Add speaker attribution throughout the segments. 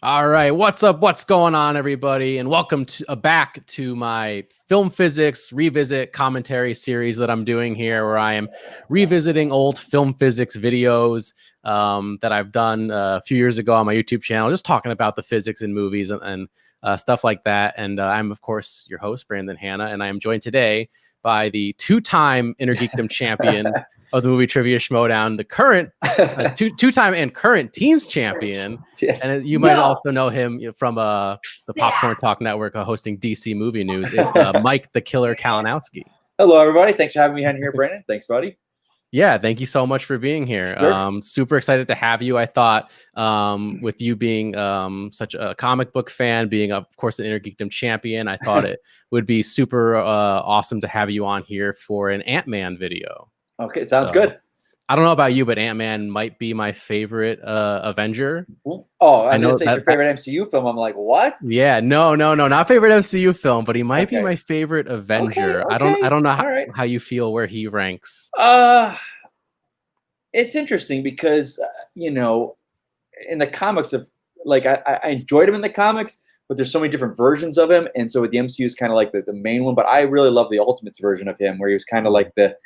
Speaker 1: All right, what's up? What's going on, everybody? And welcome to back to my film physics revisit commentary series that I'm doing here, where I am revisiting old film physics videos that I've done a few years ago on my YouTube channel, just talking about the physics in movies and stuff like that. And I'm, of course, your host, Brandon Hanna, and I am joined today by the two-time Intergeekdom champion of the movie Trivia Schmodown, the current two-time and current teams champion.
Speaker 2: Yes.
Speaker 1: And you might also know him from the Popcorn Talk Network hosting DC Movie News. It's Mike the Killer Kalinowski.
Speaker 2: Hello, everybody. Thanks for having me on here, Brandon. Thanks, buddy.
Speaker 1: Yeah, thank you so much for being here.
Speaker 2: Sure.
Speaker 1: Super excited to have you. I thought with you being such a comic book fan, being, of course, an Intergeekdom champion, I thought it would be super awesome to have you on here for an Ant-Man video.
Speaker 2: Okay, sounds good.
Speaker 1: I don't know about you, but Ant-Man might be my favorite Avenger.
Speaker 2: Oh, I know that's your favorite MCU film. I'm like, what?
Speaker 1: Yeah, no, not favorite MCU film, but he might be my favorite Avenger.
Speaker 2: Okay.
Speaker 1: I don't know how you feel where he ranks.
Speaker 2: It's interesting because in the comics of I enjoyed him in the comics, but there's so many different versions of him, and so the MCU is kind of like the main one. But I really love the Ultimates version of him, where he was kind of like the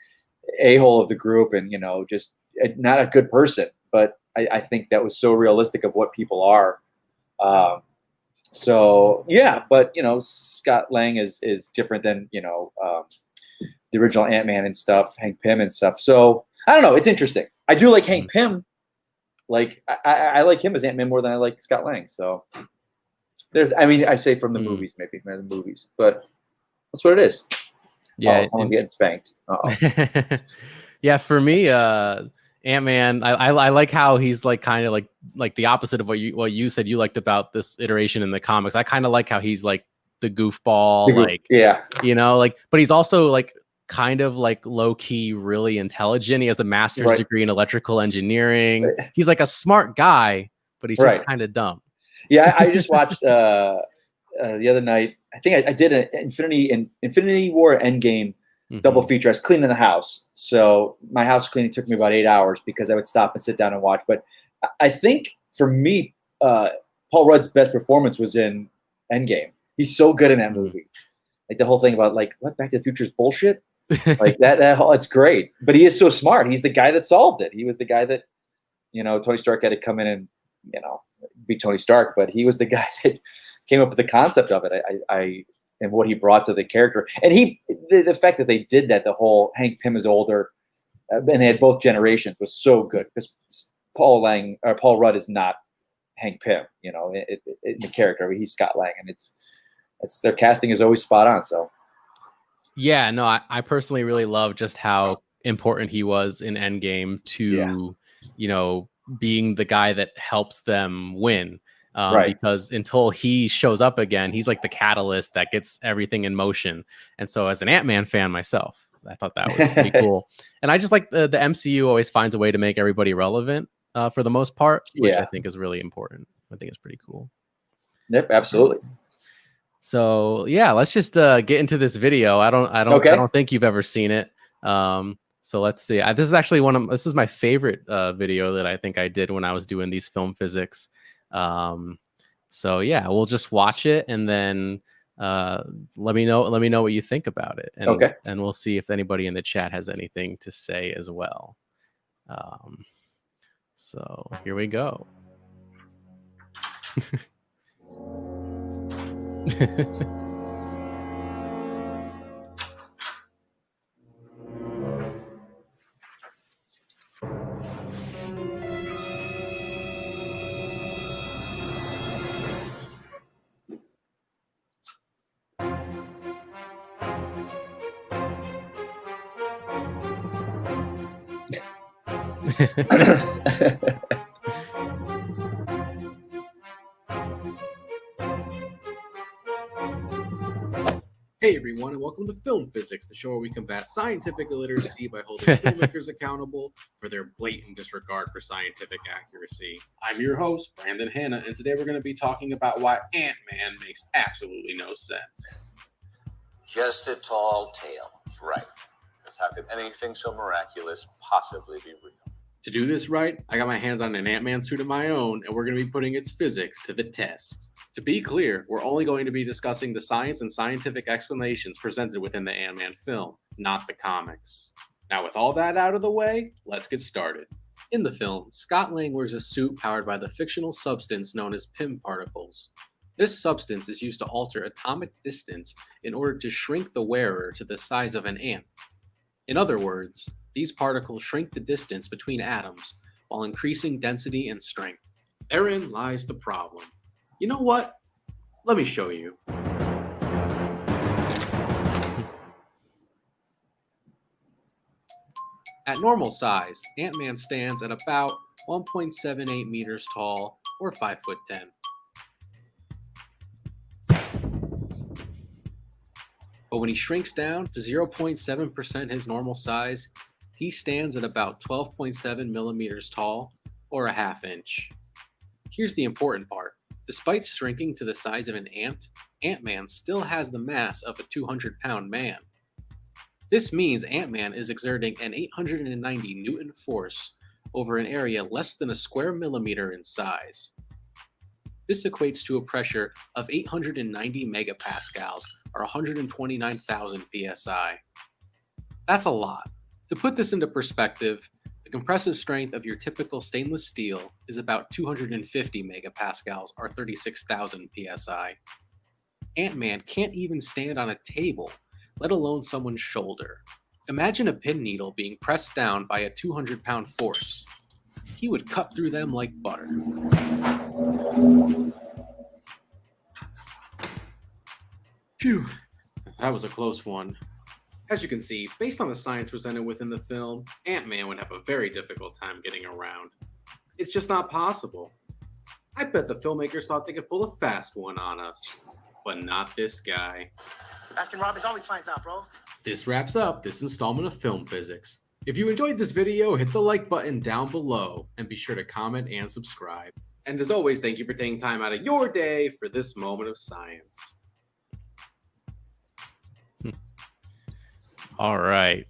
Speaker 2: a-hole of the group, and just not a good person. But I think that was so realistic of what people are. So yeah, but Scott Lang is different than the original Ant-Man and stuff, Hank Pym and stuff. So I don't know. It's interesting. I do like Hank Pym. Like I like him as Ant-Man more than I like Scott Lang. So I say from the movies, maybe the movies, but that's what it is.
Speaker 1: Yeah,
Speaker 2: I'm getting spanked.
Speaker 1: Yeah, for me, Ant-Man, I like how he's like kind of like the opposite of what you said you liked about this iteration in the comics. I kind of like how he's like the goofball, but he's also like kind of like low key, really intelligent. He has a master's degree in electrical engineering. He's like a smart guy, but he's just kind of dumb.
Speaker 2: Yeah, I just watched the other night. I think I did an Infinity War Endgame double feature. I was cleaning the house, so my house cleaning took me about 8 hours because I would stop and sit down and watch. But I think for me, Paul Rudd's best performance was in Endgame. He's so good in that movie. Like the whole thing about what Back to the Future is bullshit. Like that whole, it's great. But he is so smart. He's the guy that solved it. He was the guy that Tony Stark had to come in and be Tony Stark, but he was the guy that came up with the concept of it. And what he brought to the character, and the fact that they did that, the whole Hank Pym is older, and they had both generations, was so good because Paul Rudd is not Hank Pym, in the character. He's Scott Lang, and it's their casting is always spot on. So,
Speaker 1: yeah, no, I personally really love just how important he was in Endgame to, being the guy that helps them win. Because until he shows up again, he's like the catalyst that gets everything in motion. And so as an Ant-Man fan myself, I thought that was pretty cool. And I just like the MCU always finds a way to make everybody relevant for the most part, which I think is really important. I think it's pretty cool.
Speaker 2: Yep, absolutely.
Speaker 1: So yeah, let's just get into this video. I don't think you've ever seen it. So let's see. This is actually this is my favorite video that I think I did when I was doing these film physics. So yeah, we'll just watch it and then let me know what you think about it. And and we'll see if anybody in the chat has anything to say as well. So here we go.
Speaker 3: Hey everyone, and welcome to Film Physics, the show where we combat scientific illiteracy by holding filmmakers accountable for their blatant disregard for scientific accuracy. I'm your host, Brandon Hanna, and today we're going to be talking about why Ant-Man makes absolutely no sense.
Speaker 4: Just a tall tale, right? Because how could anything so miraculous possibly be real?
Speaker 3: To do this right, I got my hands on an Ant-Man suit of my own, and we're going to be putting its physics to the test. To be clear, we're only going to be discussing the science and scientific explanations presented within the Ant-Man film, not the comics. Now, with all that out of the way, let's get started. In the film, Scott Lang wears a suit powered by the fictional substance known as Pym particles. This substance is used to alter atomic distance in order to shrink the wearer to the size of an ant. In other words, these particles shrink the distance between atoms while increasing density and strength. Therein lies the problem. You know what? Let me show you. At normal size, Ant-Man stands at about 1.78 meters tall or 5'10". But when he shrinks down to 0.7% his normal size, he stands at about 12.7 millimeters tall or a half inch. Here's the important part. Despite shrinking to the size of an ant, Ant-Man still has the mass of a 200-pound man. This means Ant-Man is exerting an 890 Newton force over an area less than a square millimeter in size. This equates to a pressure of 890 megapascals or 129,000 psi. That's a lot. To put this into perspective, the compressive strength of your typical stainless steel is about 250 megapascals or 36,000 psi. Ant-Man can't even stand on a table, let alone someone's shoulder. Imagine a pin needle being pressed down by a 200-pound force. He would cut through them like butter. Phew, that was a close one. As you can see, based on the science presented within the film, Ant-Man would have a very difficult time getting around. It's just not possible. I bet the filmmakers thought they could pull a fast one on us, but not this guy.
Speaker 5: Asking Robbins always finds out, bro.
Speaker 3: This wraps up this installment of Film Physics. If you enjoyed this video, hit the like button down below and be sure to comment and subscribe. And as always, thank you for taking time out of your day for this moment of science.
Speaker 1: All right.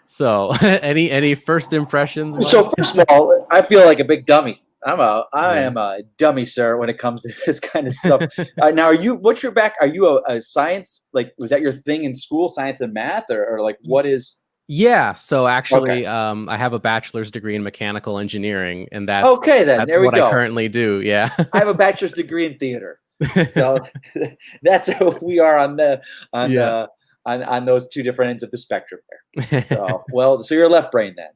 Speaker 1: So, any first impressions? Mike?
Speaker 2: So first of all, I feel like a big dummy. I am a dummy, sir, when it comes to this kind of stuff. Now, what's your back? Are you a science, like, was that your thing in school, science and math, or like, what is?
Speaker 1: Yeah. So actually,
Speaker 2: Okay.
Speaker 1: I have a bachelor's degree in mechanical engineering, and that's
Speaker 2: Okay, then
Speaker 1: that's
Speaker 2: there we
Speaker 1: what
Speaker 2: go.
Speaker 1: I currently do. Yeah.
Speaker 2: I have a bachelor's degree in theater, so that's how we are on those two different ends of the spectrum there. So, so you're left brain then.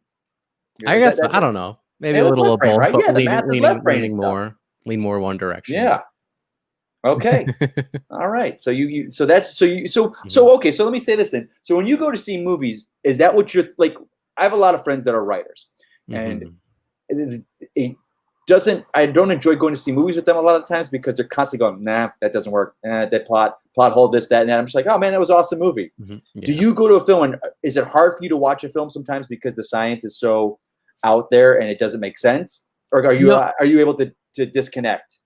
Speaker 1: I guess I don't know. Maybe
Speaker 2: Yeah,
Speaker 1: a little
Speaker 2: left
Speaker 1: of
Speaker 2: brain,
Speaker 1: both,
Speaker 2: right?
Speaker 1: but
Speaker 2: Yeah, the math is left brain and stuff.
Speaker 1: lean more one direction.
Speaker 2: Yeah. Okay. All right. So okay. So let me say this then. So when you go to see movies, is that what you're like? I have a lot of friends that are writers, and it doesn't. I don't enjoy going to see movies with them a lot of the times because they're constantly going, "Nah, that doesn't work. That plot hole, this, that, and that." I'm just like, "Oh man, that was an awesome movie."
Speaker 1: Yeah.
Speaker 2: Do you go to a film and is it hard for you to watch a film sometimes because the science is so out there and it doesn't make sense, or are you able to disconnect?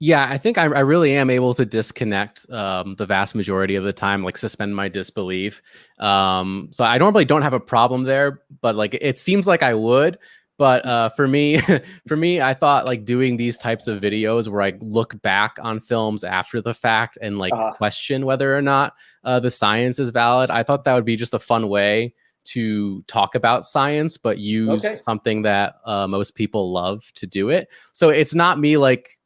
Speaker 1: Yeah, I think I really am able to disconnect the vast majority of the time, like suspend my disbelief. So I normally don't have a problem there, but like it seems like I would. But for me, I thought like doing these types of videos where I look back on films after the fact and like question whether or not the science is valid. I thought that would be just a fun way to talk about science, but use something that most people love to do it. So it's not me like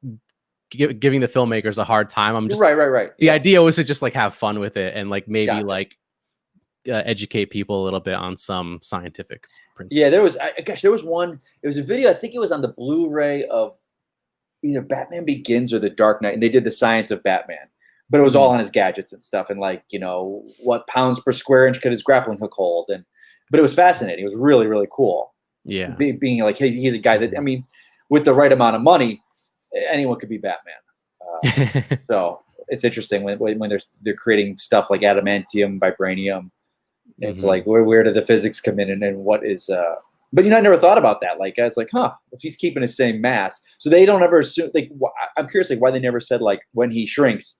Speaker 1: giving the filmmakers a hard time. I'm just
Speaker 2: right.
Speaker 1: The idea was to just like have fun with it and like maybe like educate people a little bit on some scientific principles.
Speaker 2: Yeah, there was one. It was a video. I think it was on the Blu-ray of either Batman Begins or The Dark Knight, and they did the science of Batman. But it was all on his gadgets and stuff, and like what pounds per square inch could his grappling hook hold, but it was fascinating. It was really really cool.
Speaker 1: Yeah,
Speaker 2: being like, hey, he's a guy that with the right amount of money, anyone could be Batman. So it's interesting when they're creating stuff like adamantium, vibranium. It's like where does the physics come in and what is but I never thought about that. Like I was like, if he's keeping the same mass, so they don't ever assume. Like I'm curious, like why they never said like when he shrinks,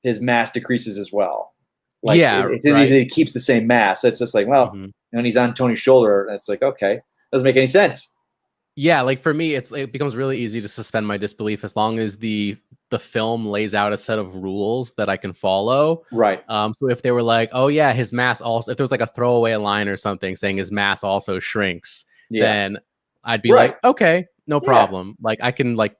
Speaker 2: his mass decreases as well. Like it keeps the same mass. It's just like when he's on Tony's shoulder, it's like okay, doesn't make any sense.
Speaker 1: Yeah, like for me, it becomes really easy to suspend my disbelief as long as the film lays out a set of rules that I can follow.
Speaker 2: Right.
Speaker 1: So if they were like, oh yeah, his mass also, if there was like a throwaway line or something saying his mass also shrinks,
Speaker 2: Yeah.
Speaker 1: then I'd be
Speaker 2: Right.
Speaker 1: like, okay, no
Speaker 2: Yeah.
Speaker 1: problem. Like I can like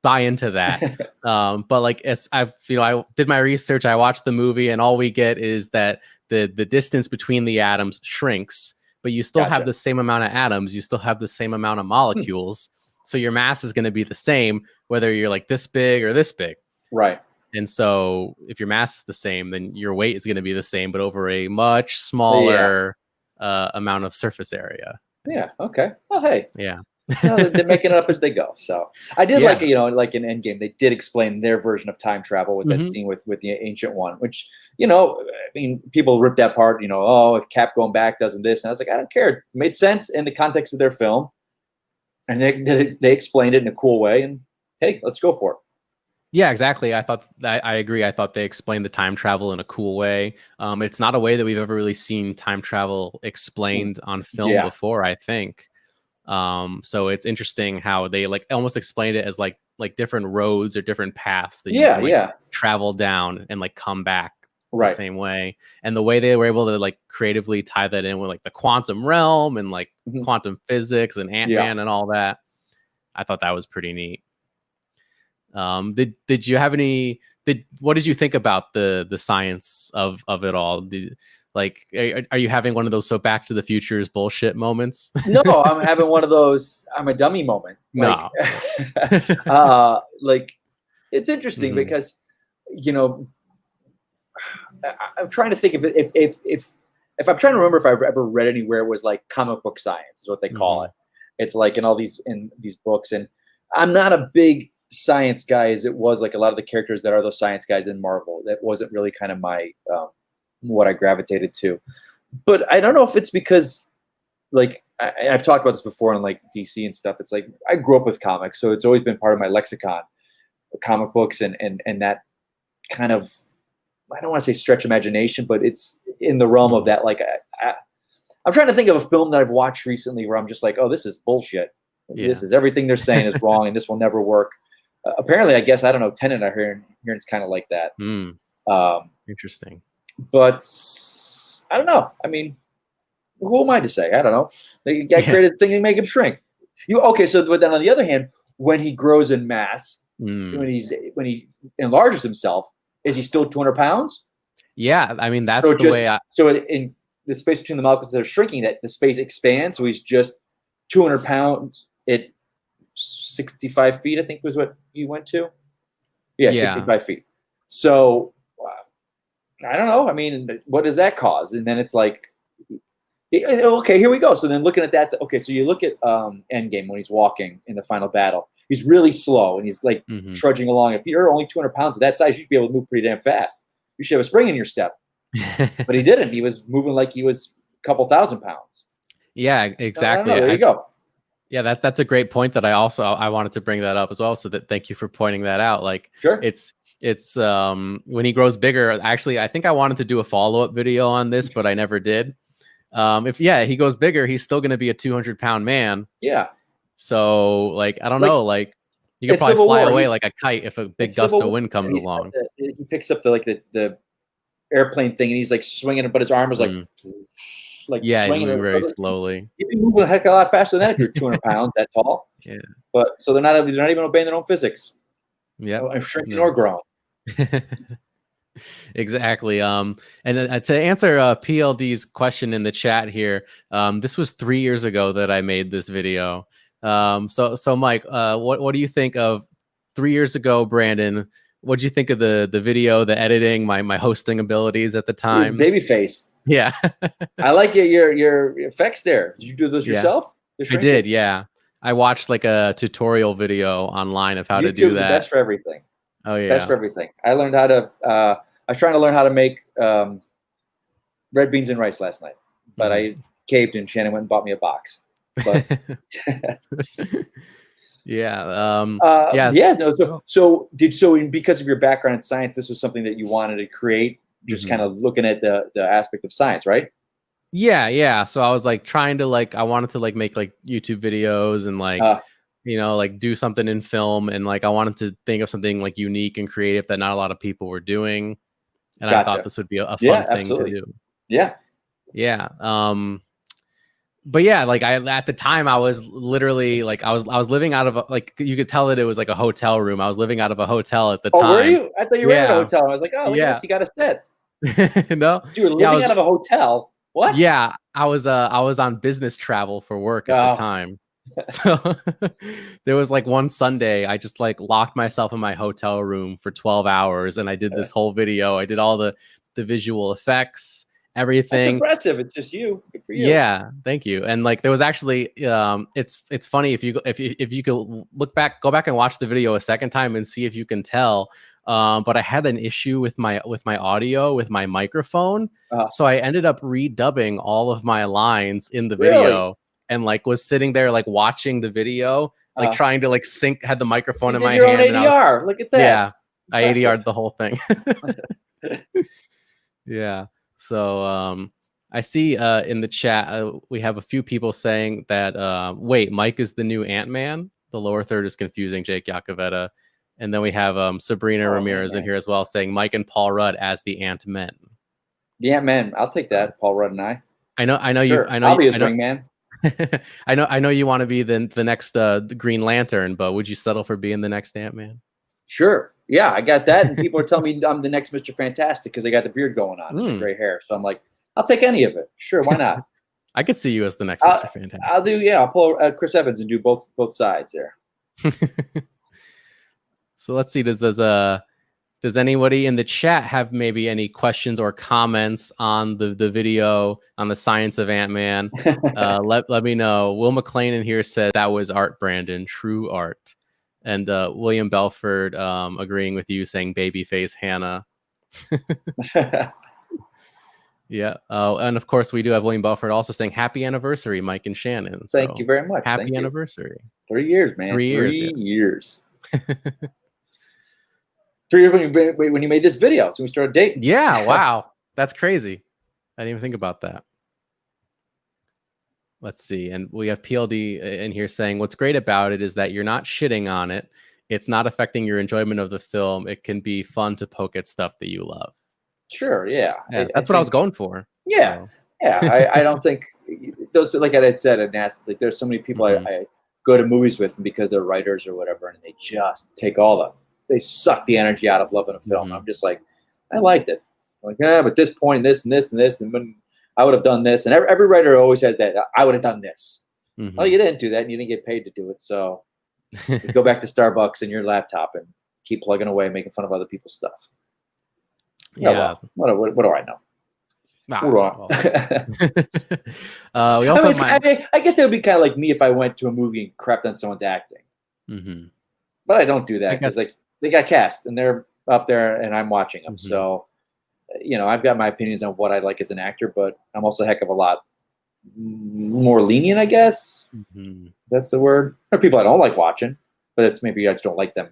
Speaker 1: buy into that. But like as I've, I did my research, I watched the movie, and all we get is that the distance between the atoms shrinks, but you still have
Speaker 2: Gotcha.
Speaker 1: the same amount of atoms, you still have the same amount of molecules. So your mass is going to be the same whether you're like this big or this big.
Speaker 2: Right.
Speaker 1: And so if your mass is the same, then your weight is going to be the same, but over a much smaller amount of surface area.
Speaker 2: Yeah. Okay. Oh, hey.
Speaker 1: Yeah.
Speaker 2: They're making it up as they go. So I did
Speaker 1: Yeah.
Speaker 2: like, like in Endgame, they did explain their version of time travel with that scene with the Ancient One, which, I mean, people ripped that part, oh, if Cap going back doesn't this. And I was like, I don't care. It made sense in the context of their film. And they explained it in a cool way. And hey, let's go for it.
Speaker 1: Yeah, exactly. I agree. I thought they explained the time travel in a cool way. It's not a way that we've ever really seen time travel explained on film before, I think. So it's interesting how they like almost explained it as like different roads or different paths that you can travel down and like come back the same way. And the way they were able to like creatively tie that in with like the quantum realm and like quantum physics and Ant-Man and all that, I thought that was pretty neat. Did you have any? What did you think about the science of it all? Are you having one of those Back to the Future's bullshit moments?
Speaker 2: No, I'm having one of those I'm a dummy moment.
Speaker 1: No.
Speaker 2: Like it's interesting because I'm trying to think if I'm trying to remember if I've ever read anywhere it was like comic book science is what they call it. It's like in these books, and I'm not a big science guy as it was like a lot of the characters that are those science guys in Marvel. That wasn't really kind of my what I gravitated to. But I don't know if it's because like I've talked about this before in like DC and stuff. It's like I grew up with comics, so it's always been part of my lexicon, comic books and that kind of, I don't want to say stretch imagination, but it's in the realm of that. Like I'm trying to think of a film that I've watched recently where I'm just like, oh, this is bullshit. This is everything they're saying is wrong, and this will never work. Apparently, I guess, I don't know, Tenet, I'm hearing it's kind of like that.
Speaker 1: Interesting.
Speaker 2: But I don't know. I mean, who am I to say? I don't know. The guy created a thing and make him shrink. But then on the other hand, when he grows in mass, when he enlarges himself, is he still 200 pounds?
Speaker 1: Yeah, I mean, that's the way
Speaker 2: in the space between the molecules that are shrinking, that the space expands, so he's just 200 pounds at 65 feet, I think was what you went to. Yeah. 65 feet. So I don't know. I mean, what does that cause? And then it's like, okay, here we go. So then looking at that, okay, so you look at Endgame when he's walking in the final battle. He's really slow, and he's like trudging along. If you're only 200 pounds of that size, you should be able to move pretty damn fast. You should have a spring in your step. But he didn't. He was moving like he was a couple thousand pounds.
Speaker 1: Yeah, exactly.
Speaker 2: There you go.
Speaker 1: Yeah, that's a great point that I wanted to bring that up as well. So thank you for pointing that out. Like,
Speaker 2: sure.
Speaker 1: It's when he grows bigger. Actually, I think I wanted to do a follow-up video on this, but I never did. If he goes bigger, he's still going to be a 200-pound man.
Speaker 2: Yeah.
Speaker 1: So like, I don't know, like he could probably fly away like a kite if a big gust of wind comes along.
Speaker 2: He picks up the airplane thing, and he's like swinging it, but his arm was like
Speaker 1: he's moving very slowly.
Speaker 2: You'd be moving a heck of a lot faster than that if you're 200 pounds that tall. Yeah. But so they're not even obeying their own physics.
Speaker 1: Yeah.
Speaker 2: Shrinking or growing.
Speaker 1: Exactly. And to answer PLD's question in the chat here, this was 3 years ago that I made this video. So Mike, what do you think of 3 years ago, Brandon? What did you think of the video, the editing, my hosting abilities at the time?
Speaker 2: Babyface.
Speaker 1: Yeah.
Speaker 2: I like your effects there. Did you do those yourself?
Speaker 1: I did, yeah. I watched like a tutorial video online of how to do that.
Speaker 2: YouTube's the best for everything.
Speaker 1: Oh yeah.
Speaker 2: Best for everything. I learned how to I was trying to learn how to make red beans and rice last night, but I caved and Shannon went and bought me a box. But because of your background in science, this was something that you wanted to create, just kind of looking at the aspect of science, right?
Speaker 1: Yeah. So I was like trying to like I wanted to like make like YouTube videos and like like do something in film, and like I wanted to think of something like unique and creative that not a lot of people were doing, and I thought
Speaker 2: Gotcha.
Speaker 1: this would be a
Speaker 2: Yeah,
Speaker 1: fun thing to
Speaker 2: absolutely.
Speaker 1: do.
Speaker 2: Yeah.
Speaker 1: Yeah. But yeah, like I at the time I was literally like I was living out of like you could tell that it was like a hotel room. I was living out of a hotel at the
Speaker 2: Oh, were
Speaker 1: time.
Speaker 2: you? I thought you rented a
Speaker 1: Yeah.
Speaker 2: hotel. I was like, oh, look at
Speaker 1: Yeah.
Speaker 2: this. You got a set.
Speaker 1: No.
Speaker 2: You were
Speaker 1: Yeah, I
Speaker 2: living
Speaker 1: was
Speaker 2: out of a hotel. What?
Speaker 1: yeah, I was on business travel for work at the
Speaker 2: Oh,
Speaker 1: time. So there was like one Sunday I just like locked myself in my hotel room for 12 hours and I did this whole video. I did all the visual effects,
Speaker 2: that's
Speaker 1: everything.
Speaker 2: impressive. It's just you. Good for you.
Speaker 1: Yeah, thank you. And like there was actually it's funny if you could go back and watch the video a second time and see if you can tell. But I had an issue with my audio with my microphone. So I ended up redubbing all of my lines in the
Speaker 2: Really?
Speaker 1: video and like was sitting there like watching the video, like trying to like sync, had the microphone
Speaker 2: You
Speaker 1: in
Speaker 2: did
Speaker 1: my
Speaker 2: your own
Speaker 1: hand.
Speaker 2: ADR. Look at that.
Speaker 1: Yeah, I
Speaker 2: Impressive.
Speaker 1: ADR'd the whole thing. Yeah. So I see in the chat we have a few people saying that wait, Mike is the new Ant-Man. The lower third is confusing, Jake Yacovetta. And then we have Sabrina Ramirez in here as well saying Mike and Paul Rudd as the Ant-Men.
Speaker 2: The Ant-Man. I'll take that. Paul Rudd and I.
Speaker 1: I know
Speaker 2: Sure. I'll be his wingman.
Speaker 1: I know you want to be the next Green Lantern, but would you settle for being the next Ant-Man?
Speaker 2: Sure. Yeah, I got that. And people are telling me I'm the next Mr. Fantastic because I got the beard going on and the gray hair. So I'm like, I'll take any of it. Sure, why not?
Speaker 1: I could see you as the next Mr. Fantastic.
Speaker 2: I'll pull Chris Evans and do both sides there.
Speaker 1: So let's see. Does anybody in the chat have maybe any questions or comments on the video on the science of Ant-Man? Let me know. Will McLean in here said that was art, Brandon, true art. And William Belford agreeing with you, saying babyface Hanna. Yeah. And of course, we do have William Belford also saying happy anniversary, Mike and Shannon. So
Speaker 2: thank you very much.
Speaker 1: Happy anniversary.
Speaker 2: 3 years, man.
Speaker 1: 3 years.
Speaker 2: 3 years. 3 years when you made this video. So we started dating.
Speaker 1: Yeah. Wow. That's crazy. I didn't even think about that. Let's see. And we have PLD in here saying what's great about it is that you're not shitting on it. It's not affecting your enjoyment of the film. It can be fun to poke at stuff that you love.
Speaker 2: Sure. Yeah.
Speaker 1: That's what I was going for.
Speaker 2: Yeah. So. Yeah. I don't think those, like I had said, and asked, like there's so many people I go to movies with because they're writers or whatever, and they just take they suck the energy out of loving a film. I'm just like, I liked it. I'm like, yeah, but this point, this and this and this, and when I would have done this, and every writer always has that. I would have done this. Oh, you didn't do that, and you didn't get paid to do it. So you go back to Starbucks and your laptop and keep plugging away, making fun of other people's stuff.
Speaker 1: Yeah.
Speaker 2: Well, what do I know?
Speaker 1: We also
Speaker 2: I guess it would be kind of like me if I went to a movie and crapped on someone's acting. But I don't do that because like they got cast and they're up there and I'm watching them. So, I've got my opinions on what I like as an actor, but I'm also a heck of a lot more lenient, I guess. That's the word. There are people I don't like watching, but it's maybe I just don't like them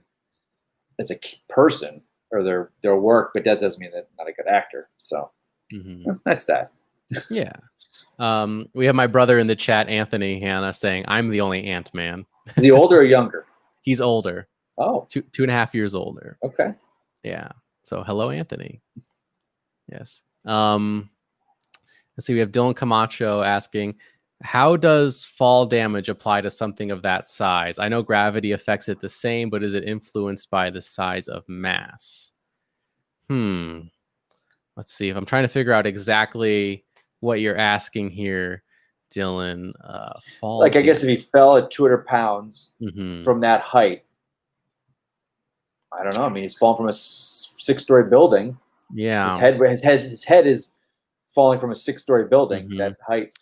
Speaker 2: as a person or their work, but that doesn't mean they're not a good actor. So that's that.
Speaker 1: Yeah. We have my brother in the chat, Anthony Hanna, saying I'm the only Ant-Man.
Speaker 2: Is he older or younger?
Speaker 1: He's older.
Speaker 2: Oh,
Speaker 1: 2.5 years older.
Speaker 2: Okay.
Speaker 1: Yeah. So hello, Anthony. Yes. Let's see. We have Dylan Camacho asking, how does fall damage apply to something of that size? I know gravity affects it the same, but is it influenced by the size of mass? Let's see if I'm trying to figure out exactly what you're asking here, Dylan. Fall
Speaker 2: damage. I guess if he fell at 200 pounds from that height, I don't know. I mean, he's falling from a 6-story building.
Speaker 1: Yeah.
Speaker 2: His head is falling from a 6-story building. That height.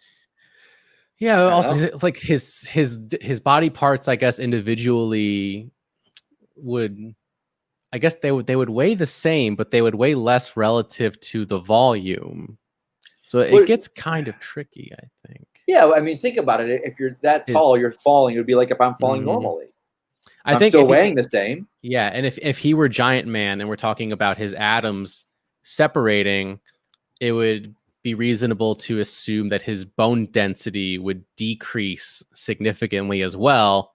Speaker 1: Yeah. Also, it's like his body parts, I guess, individually would, I guess they would weigh the same, but they would weigh less relative to the volume. So it gets kind of tricky, I think. Yeah.
Speaker 2: I mean, think about it. If you're that tall, you're falling. It would be like if I'm falling normally.
Speaker 1: I think
Speaker 2: still weighing the same.
Speaker 1: Yeah. And if he were Giant Man and we're talking about his atoms separating, it would be reasonable to assume that his bone density would decrease significantly as well.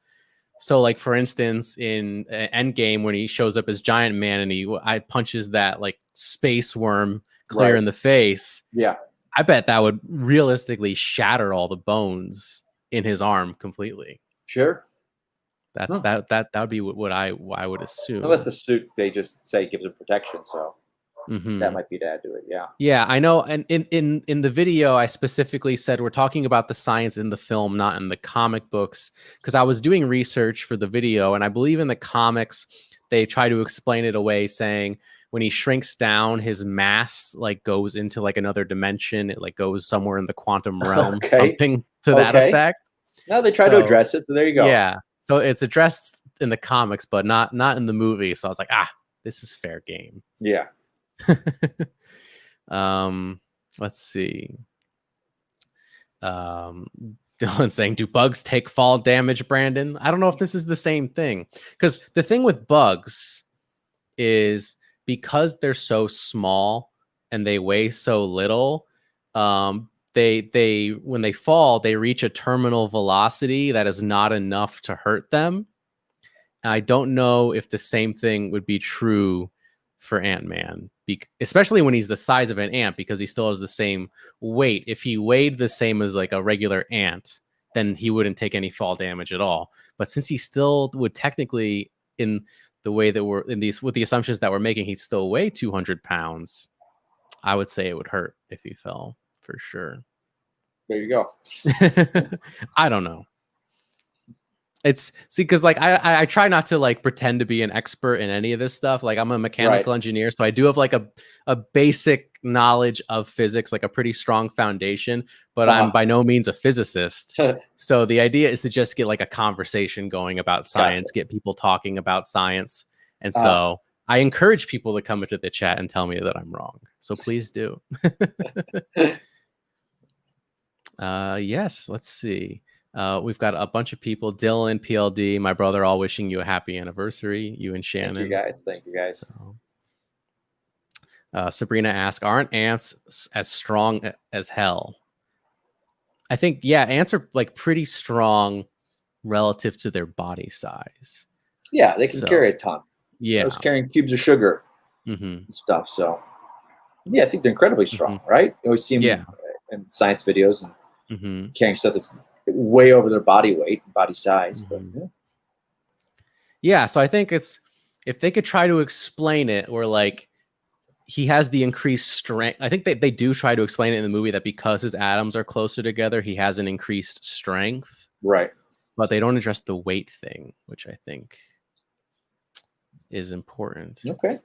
Speaker 1: So, like, for instance, in Endgame, when he shows up as Giant Man and I punches that like space worm clear in the face,
Speaker 2: Yeah.
Speaker 1: I bet that would realistically shatter all the bones in his arm completely.
Speaker 2: Sure.
Speaker 1: That's that would be what I would assume.
Speaker 2: Unless the suit they just say gives him protection, so that might be to add to it. Yeah.
Speaker 1: Yeah, I know. And in the video, I specifically said we're talking about the science in the film, not in the comic books, because I was doing research for the video, and I believe in the comics they try to explain it away, saying when he shrinks down, his mass like goes into like another dimension. It like goes somewhere in the quantum realm, something to that effect.
Speaker 2: No, they try to address it. So there you go.
Speaker 1: Yeah. So it's addressed in the comics, but not in the movie. So I was like, this is fair game.
Speaker 2: Yeah.
Speaker 1: Let's see. Dylan saying, do bugs take fall damage, Brandon? I don't know if this is the same thing, because the thing with bugs is because they're so small and they weigh so little, they when they fall, they reach a terminal velocity that is not enough to hurt them. I don't know if the same thing would be true for Ant-Man, especially when he's the size of an ant, because he still has the same weight. If he weighed the same as like a regular ant, then he wouldn't take any fall damage at all. But since he still would technically, in the way that we're in these, with the assumptions that we're making, he'd still weigh 200 pounds, I would say it would hurt if he fell for sure.
Speaker 2: There you go.
Speaker 1: I don't know. Because like I try not to like pretend to be an expert in any of this stuff. Like I'm a mechanical engineer, so I do have like a basic knowledge of physics, like a pretty strong foundation, but I'm by no means a physicist. So the idea is to just get like a conversation going about science, get people talking about science. And so I encourage people to come into the chat and tell me that I'm wrong. So please do. Yes, let's see. We've got a bunch of people, Dylan, PLD, my brother, all wishing you a happy anniversary, you and Shannon.
Speaker 2: Thank you guys. Thank you guys.
Speaker 1: So, Sabrina asks, aren't ants as strong as hell? I think, yeah, ants are like pretty strong relative to their body size.
Speaker 2: Yeah, they can carry a ton.
Speaker 1: Yeah.
Speaker 2: I was carrying cubes of sugar and stuff. So, yeah, I think they're incredibly strong, right? You always see them in science videos and carrying stuff that's way over their body weight and body size. But
Speaker 1: yeah, so I think it's, if they could try to explain it, or like he has the increased strength. I think they do try to explain it in the movie that because his atoms are closer together, he has an increased strength.
Speaker 2: Right.
Speaker 1: But they don't address the weight thing, which I think is important.
Speaker 2: Okay.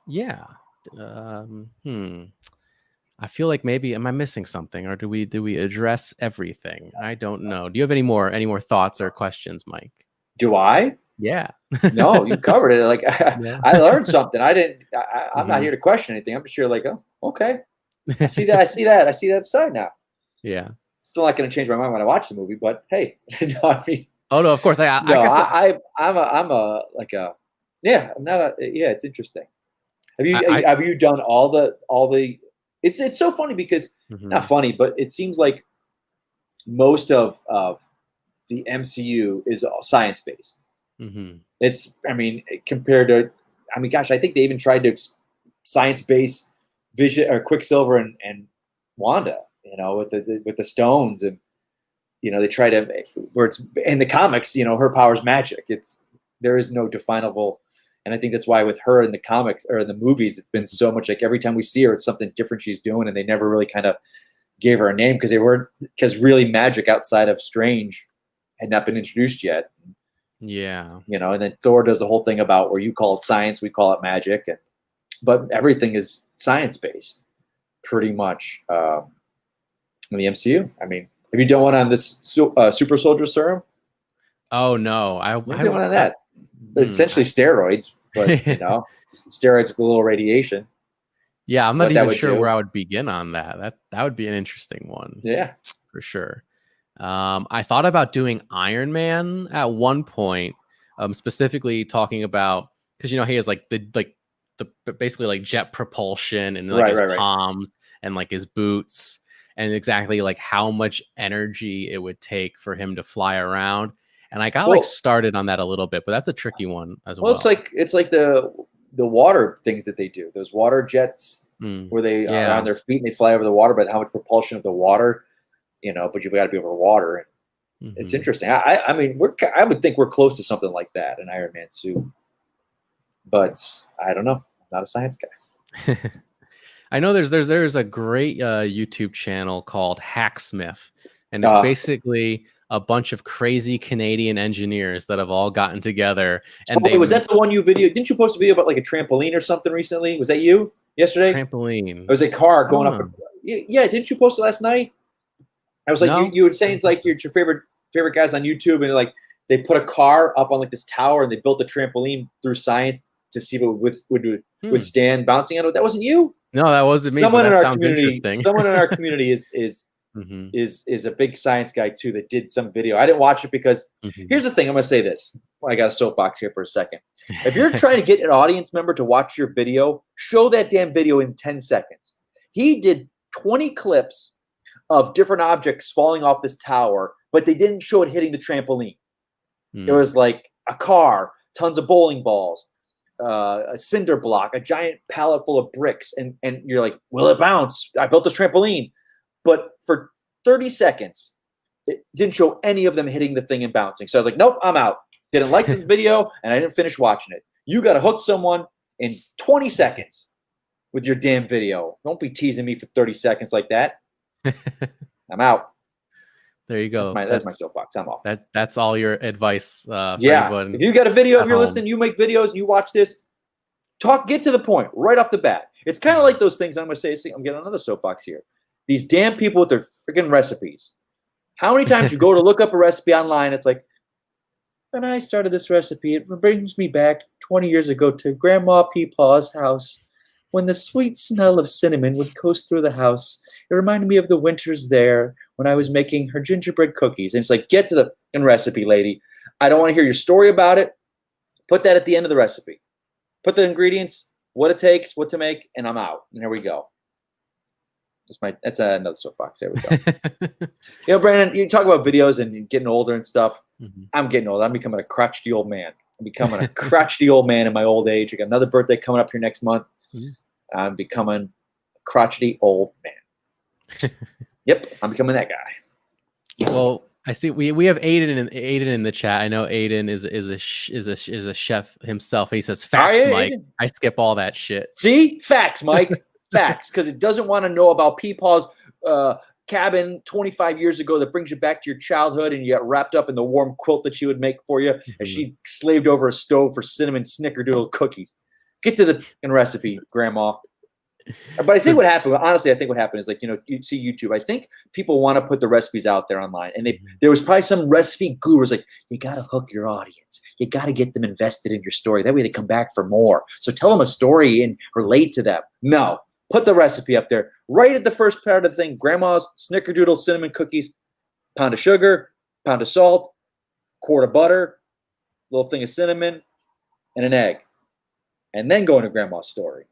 Speaker 1: Yeah. I feel like maybe, am I missing something, or do we address everything? I don't know. Do you have any more thoughts or questions, Mike?
Speaker 2: Do I?
Speaker 1: Yeah.
Speaker 2: No, you covered it. Like I learned something. I'm not here to question anything. I'm just here like, oh, okay. I see that. I see that side now.
Speaker 1: Yeah.
Speaker 2: Still not going to change my mind when I watch the movie, but hey, no, I mean,
Speaker 1: oh no, of course. I'm it's interesting. Have you done all the? It's so funny because not funny, but it seems like most of the MCU is science based. It's, I mean, compared to, I mean, gosh, I think they even tried to science base Vision or Quicksilver and Wanda, you know, with the stones, and you know they try to, where it's in the comics, you know, her power's magic. There is no definable. And I think that's why with her in the comics or in the movies, it's been so much like every time we see her, it's something different she's doing. And they never really kind of gave her a name because really magic outside of Strange had not been introduced yet. Yeah.
Speaker 2: You know, and then Thor does the whole thing about where you call it science, we call it magic. But everything is science based pretty much in the MCU. I mean, have you done one on this super soldier serum?
Speaker 1: Oh, no. I
Speaker 2: did one on that. Essentially steroids, but you know, steroids with a little radiation.
Speaker 1: Yeah, I'm not even sure where I would begin on that. That would be an interesting one.
Speaker 2: Yeah,
Speaker 1: for sure. I thought about doing Iron Man at one point, specifically talking about, because you know he has like the basically like jet propulsion and like his palms, and like his boots and exactly like how much energy it would take for him to fly around. And I got like started on that a little bit, but that's a tricky one as well.
Speaker 2: Well, it's like the water things that they do. Those water jets where they are on their feet and they fly over the water, but how much propulsion of the water, but you've got to be over water. And it's interesting. I mean, I would think we're close to something like that, an Iron Man suit. But I don't know. I'm not a science guy.
Speaker 1: I know there's a great YouTube channel called Hacksmith, and it's basically a bunch of crazy Canadian engineers that have all gotten together. And
Speaker 2: was that the one you video? Didn't you post a video about like a trampoline or something recently? Was that you yesterday?
Speaker 1: Trampoline.
Speaker 2: It was a car going up. Yeah, didn't you post it last night? I was like, you were saying it's like your favorite guys on YouTube, and like they put a car up on like this tower and they built a trampoline through science to see if it would withstand bouncing on it. That wasn't you?
Speaker 1: No, that wasn't me.
Speaker 2: Someone in our community is a big science guy too that did some video. I didn't watch it because here's the thing. I'm gonna say this. I got a soapbox here for a second. If you're trying to get an audience member to watch your video, show that damn video in 10 seconds. He did 20 clips of different objects falling off this tower, but they didn't show it hitting the trampoline. It was like a car, tons of bowling balls, a cinder block, a giant pallet full of bricks, and you're like, will it bounce? I built this trampoline. But for 30 seconds, it didn't show any of them hitting the thing and bouncing. So I was like, nope, I'm out. Didn't like the video, and I didn't finish watching it. You got to hook someone in 20 seconds with your damn video. Don't be teasing me for 30 seconds like that. I'm out.
Speaker 1: There you go.
Speaker 2: That's my soapbox. I'm off.
Speaker 1: That's all your advice. For
Speaker 2: everyone. If you got a video, if you're listening, you make videos, you watch this, get to the point right off the bat. It's kind of like those things. I'm going to say, I'm getting another soapbox here. These damn people with their freaking recipes. How many times you go to look up a recipe online, it's like, when I started this recipe, it brings me back 20 years ago to Grandma Peepaw's house when the sweet smell of cinnamon would coast through the house. It reminded me of the winters there when I was making her gingerbread cookies. And it's like, get to the recipe, lady. I don't want to hear your story about it. Put that at the end of the recipe. Put the ingredients, what it takes, what to make, and I'm out. And here we go. That's another soapbox. There we go. Brandon, you talk about videos and getting older and stuff. I'm getting old. I'm becoming a crotchety old man. I'm becoming a crotchety old man in my old age. I got another birthday coming up here next month. I'm becoming a crotchety old man. Yep, I'm becoming that guy.
Speaker 1: Well, I see we have Aiden in the chat. I know Aiden is a chef himself. He says facts, Mike. Aiden. I skip all that shit.
Speaker 2: See, facts, Mike. Facts, because it doesn't want to know about Peepaw's cabin 25 years ago that brings you back to your childhood, and you got wrapped up in the warm quilt that she would make for you as she slaved over a stove for cinnamon snickerdoodle cookies. Get to the recipe, Grandma. But I think what happened, honestly, I think what happened is like, you see YouTube. I think people want to put the recipes out there online, and there was probably some recipe gurus like, you got to hook your audience. You got to get them invested in your story. That way they come back for more. So tell them a story and relate to them. No. Put the recipe up there. Right at the first part of the thing, Grandma's snickerdoodle cinnamon cookies, pound of sugar, pound of salt, quart of butter, little thing of cinnamon, and an egg. And then go into Grandma's story.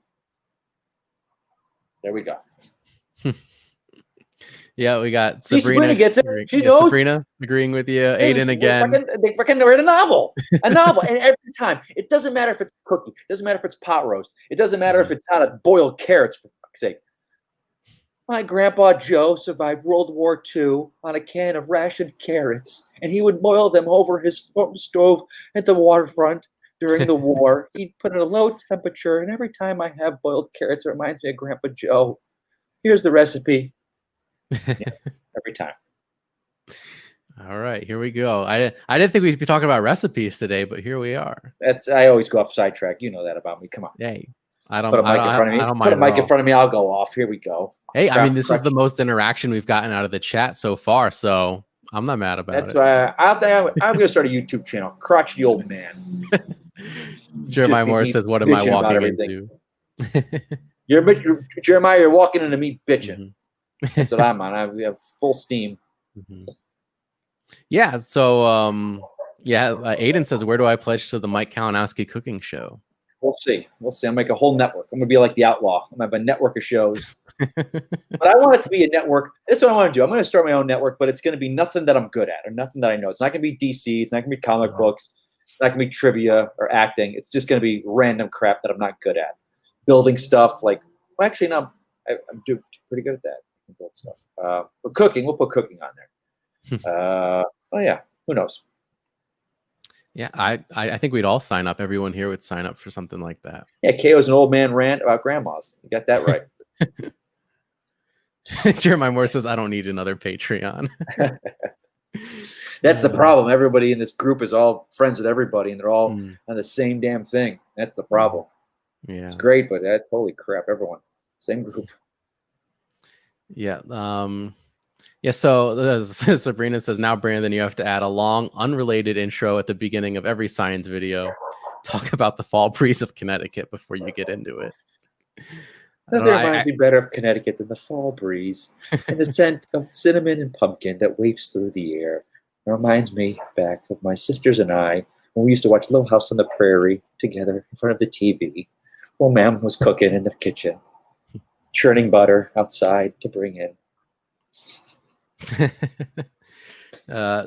Speaker 2: There we go.
Speaker 1: Yeah, we got Sabrina
Speaker 2: gets it. She knows.
Speaker 1: Sabrina agreeing with you. Aiden again.
Speaker 2: They freaking read a novel. And every time. It doesn't matter if it's cookie. It doesn't matter if it's pot roast. It doesn't matter if it's how to boil carrots, for fuck's sake. My grandpa Joe survived World War II on a can of rationed carrots, and he would boil them over his stove at the waterfront during the war. He'd put it at a low temperature, and every time I have boiled carrots, it reminds me of Grandpa Joe. Here's the recipe. Yeah, every time.
Speaker 1: All right, here we go. I didn't think we'd be talking about recipes today, but here we are.
Speaker 2: I always go off sidetrack. You know that about me. Come on.
Speaker 1: Hey, I don't.
Speaker 2: Put a mic in front of me. Put a mic in front of me. I'll go off. Here we go.
Speaker 1: Hey, I mean, this is the most interaction we've gotten out of the chat so far, so I'm not mad about it.
Speaker 2: That's why I'm going to start a YouTube channel. Crotchety old man.
Speaker 1: Jeremiah Moore says, "What am I walking into?"
Speaker 2: Jeremiah, you're walking into me bitching. That's what I'm on. We have full steam.
Speaker 1: Yeah. So, Aiden says, "Where do I pledge to the Mike Kalinowski cooking show?"
Speaker 2: We'll see. We'll see. I'll make a whole network. I'm gonna be like the Outlaw. I'm gonna have a network of shows. But I want it to be a network. This is what I want to do. I'm gonna start my own network, but it's gonna be nothing that I'm good at or nothing that I know. It's not gonna be DC. It's not gonna be comic books. It's not gonna be trivia or acting. It's just gonna be random crap that I'm not good at. Building stuff like. Well, actually, no. I'm doing pretty good at that. I can build stuff. But cooking, we'll put cooking on there. Oh yeah. Who knows?
Speaker 1: Yeah, I think we'd all sign up. Everyone here would sign up for something like that.
Speaker 2: Yeah, KO's an old man rant about grandmas. You got that right.
Speaker 1: Jeremiah Moore says, I don't need another Patreon.
Speaker 2: That's the problem. Everybody in this group is all friends with everybody, and they're all on the same damn thing. That's the problem.
Speaker 1: Yeah.
Speaker 2: It's great, but that's holy crap. Everyone, same group.
Speaker 1: Yeah. Yeah. So Sabrina says, now, Brandon, you have to add a long, unrelated intro at the beginning of every science video. Talk about the fall breeze of Connecticut before you get into it.
Speaker 2: Nothing reminds me better of Connecticut than the fall breeze and the scent of cinnamon and pumpkin that wafts through the air. It reminds me back of my sisters and I when we used to watch Little House on the Prairie together in front of the TV while Mom was cooking in the kitchen, churning butter outside to bring in.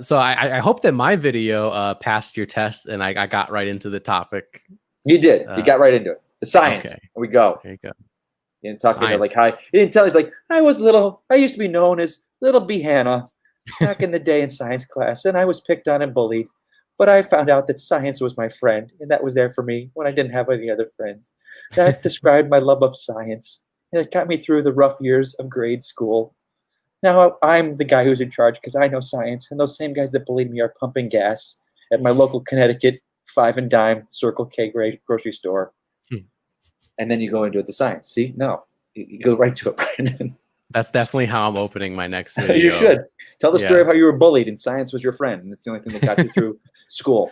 Speaker 1: So I hope that my video passed your test and I got right into the topic.
Speaker 2: You did. You got right into it. The science.
Speaker 1: Okay.
Speaker 2: Here we go.
Speaker 1: There you go.
Speaker 2: You didn't talk about like hi. He didn't tell. He's like, I used to be known as Little B Hanna back in the day in science class, and I was picked on and bullied. But I found out that science was my friend, and that was there for me when I didn't have any other friends. That described my love of science, and it got me through the rough years of grade school. Now I'm the guy who's in charge because I know science, and those same guys that bullied me are pumping gas at my local Connecticut 5 and dime Circle K grocery store. And then you go into the science. See, no, you go right to it, Brandon.
Speaker 1: That's definitely how I'm opening my next video.
Speaker 2: You should tell the story of how you were bullied and science was your friend, and it's the only thing that got you through school.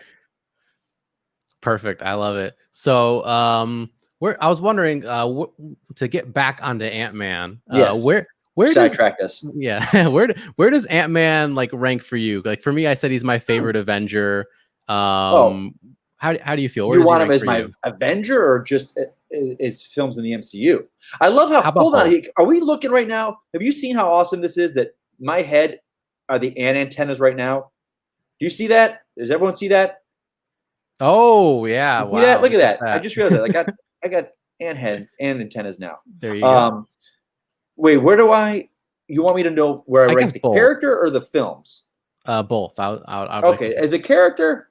Speaker 1: Perfect. I love it. So, I was wondering to get back onto Ant-Man.
Speaker 2: Yes.
Speaker 1: Where
Speaker 2: sidetracked us?
Speaker 1: Yeah. Where does Ant-Man like rank for you? Like for me, I said he's my favorite Avenger. How do you feel?
Speaker 2: You want him as my Avenger or just as films in the MCU? I love how hold on. Are we looking right now? Have you seen how awesome this is? That my head are the ant antennas right now. Do you see that? Does everyone see that?
Speaker 1: Oh yeah! Wow.
Speaker 2: See that? Look at that. I just realized that. I got ant head and antennas now.
Speaker 1: There you go.
Speaker 2: Wait, where do you want me to know where I rank the character or the films?
Speaker 1: Both.
Speaker 2: Okay, as a character,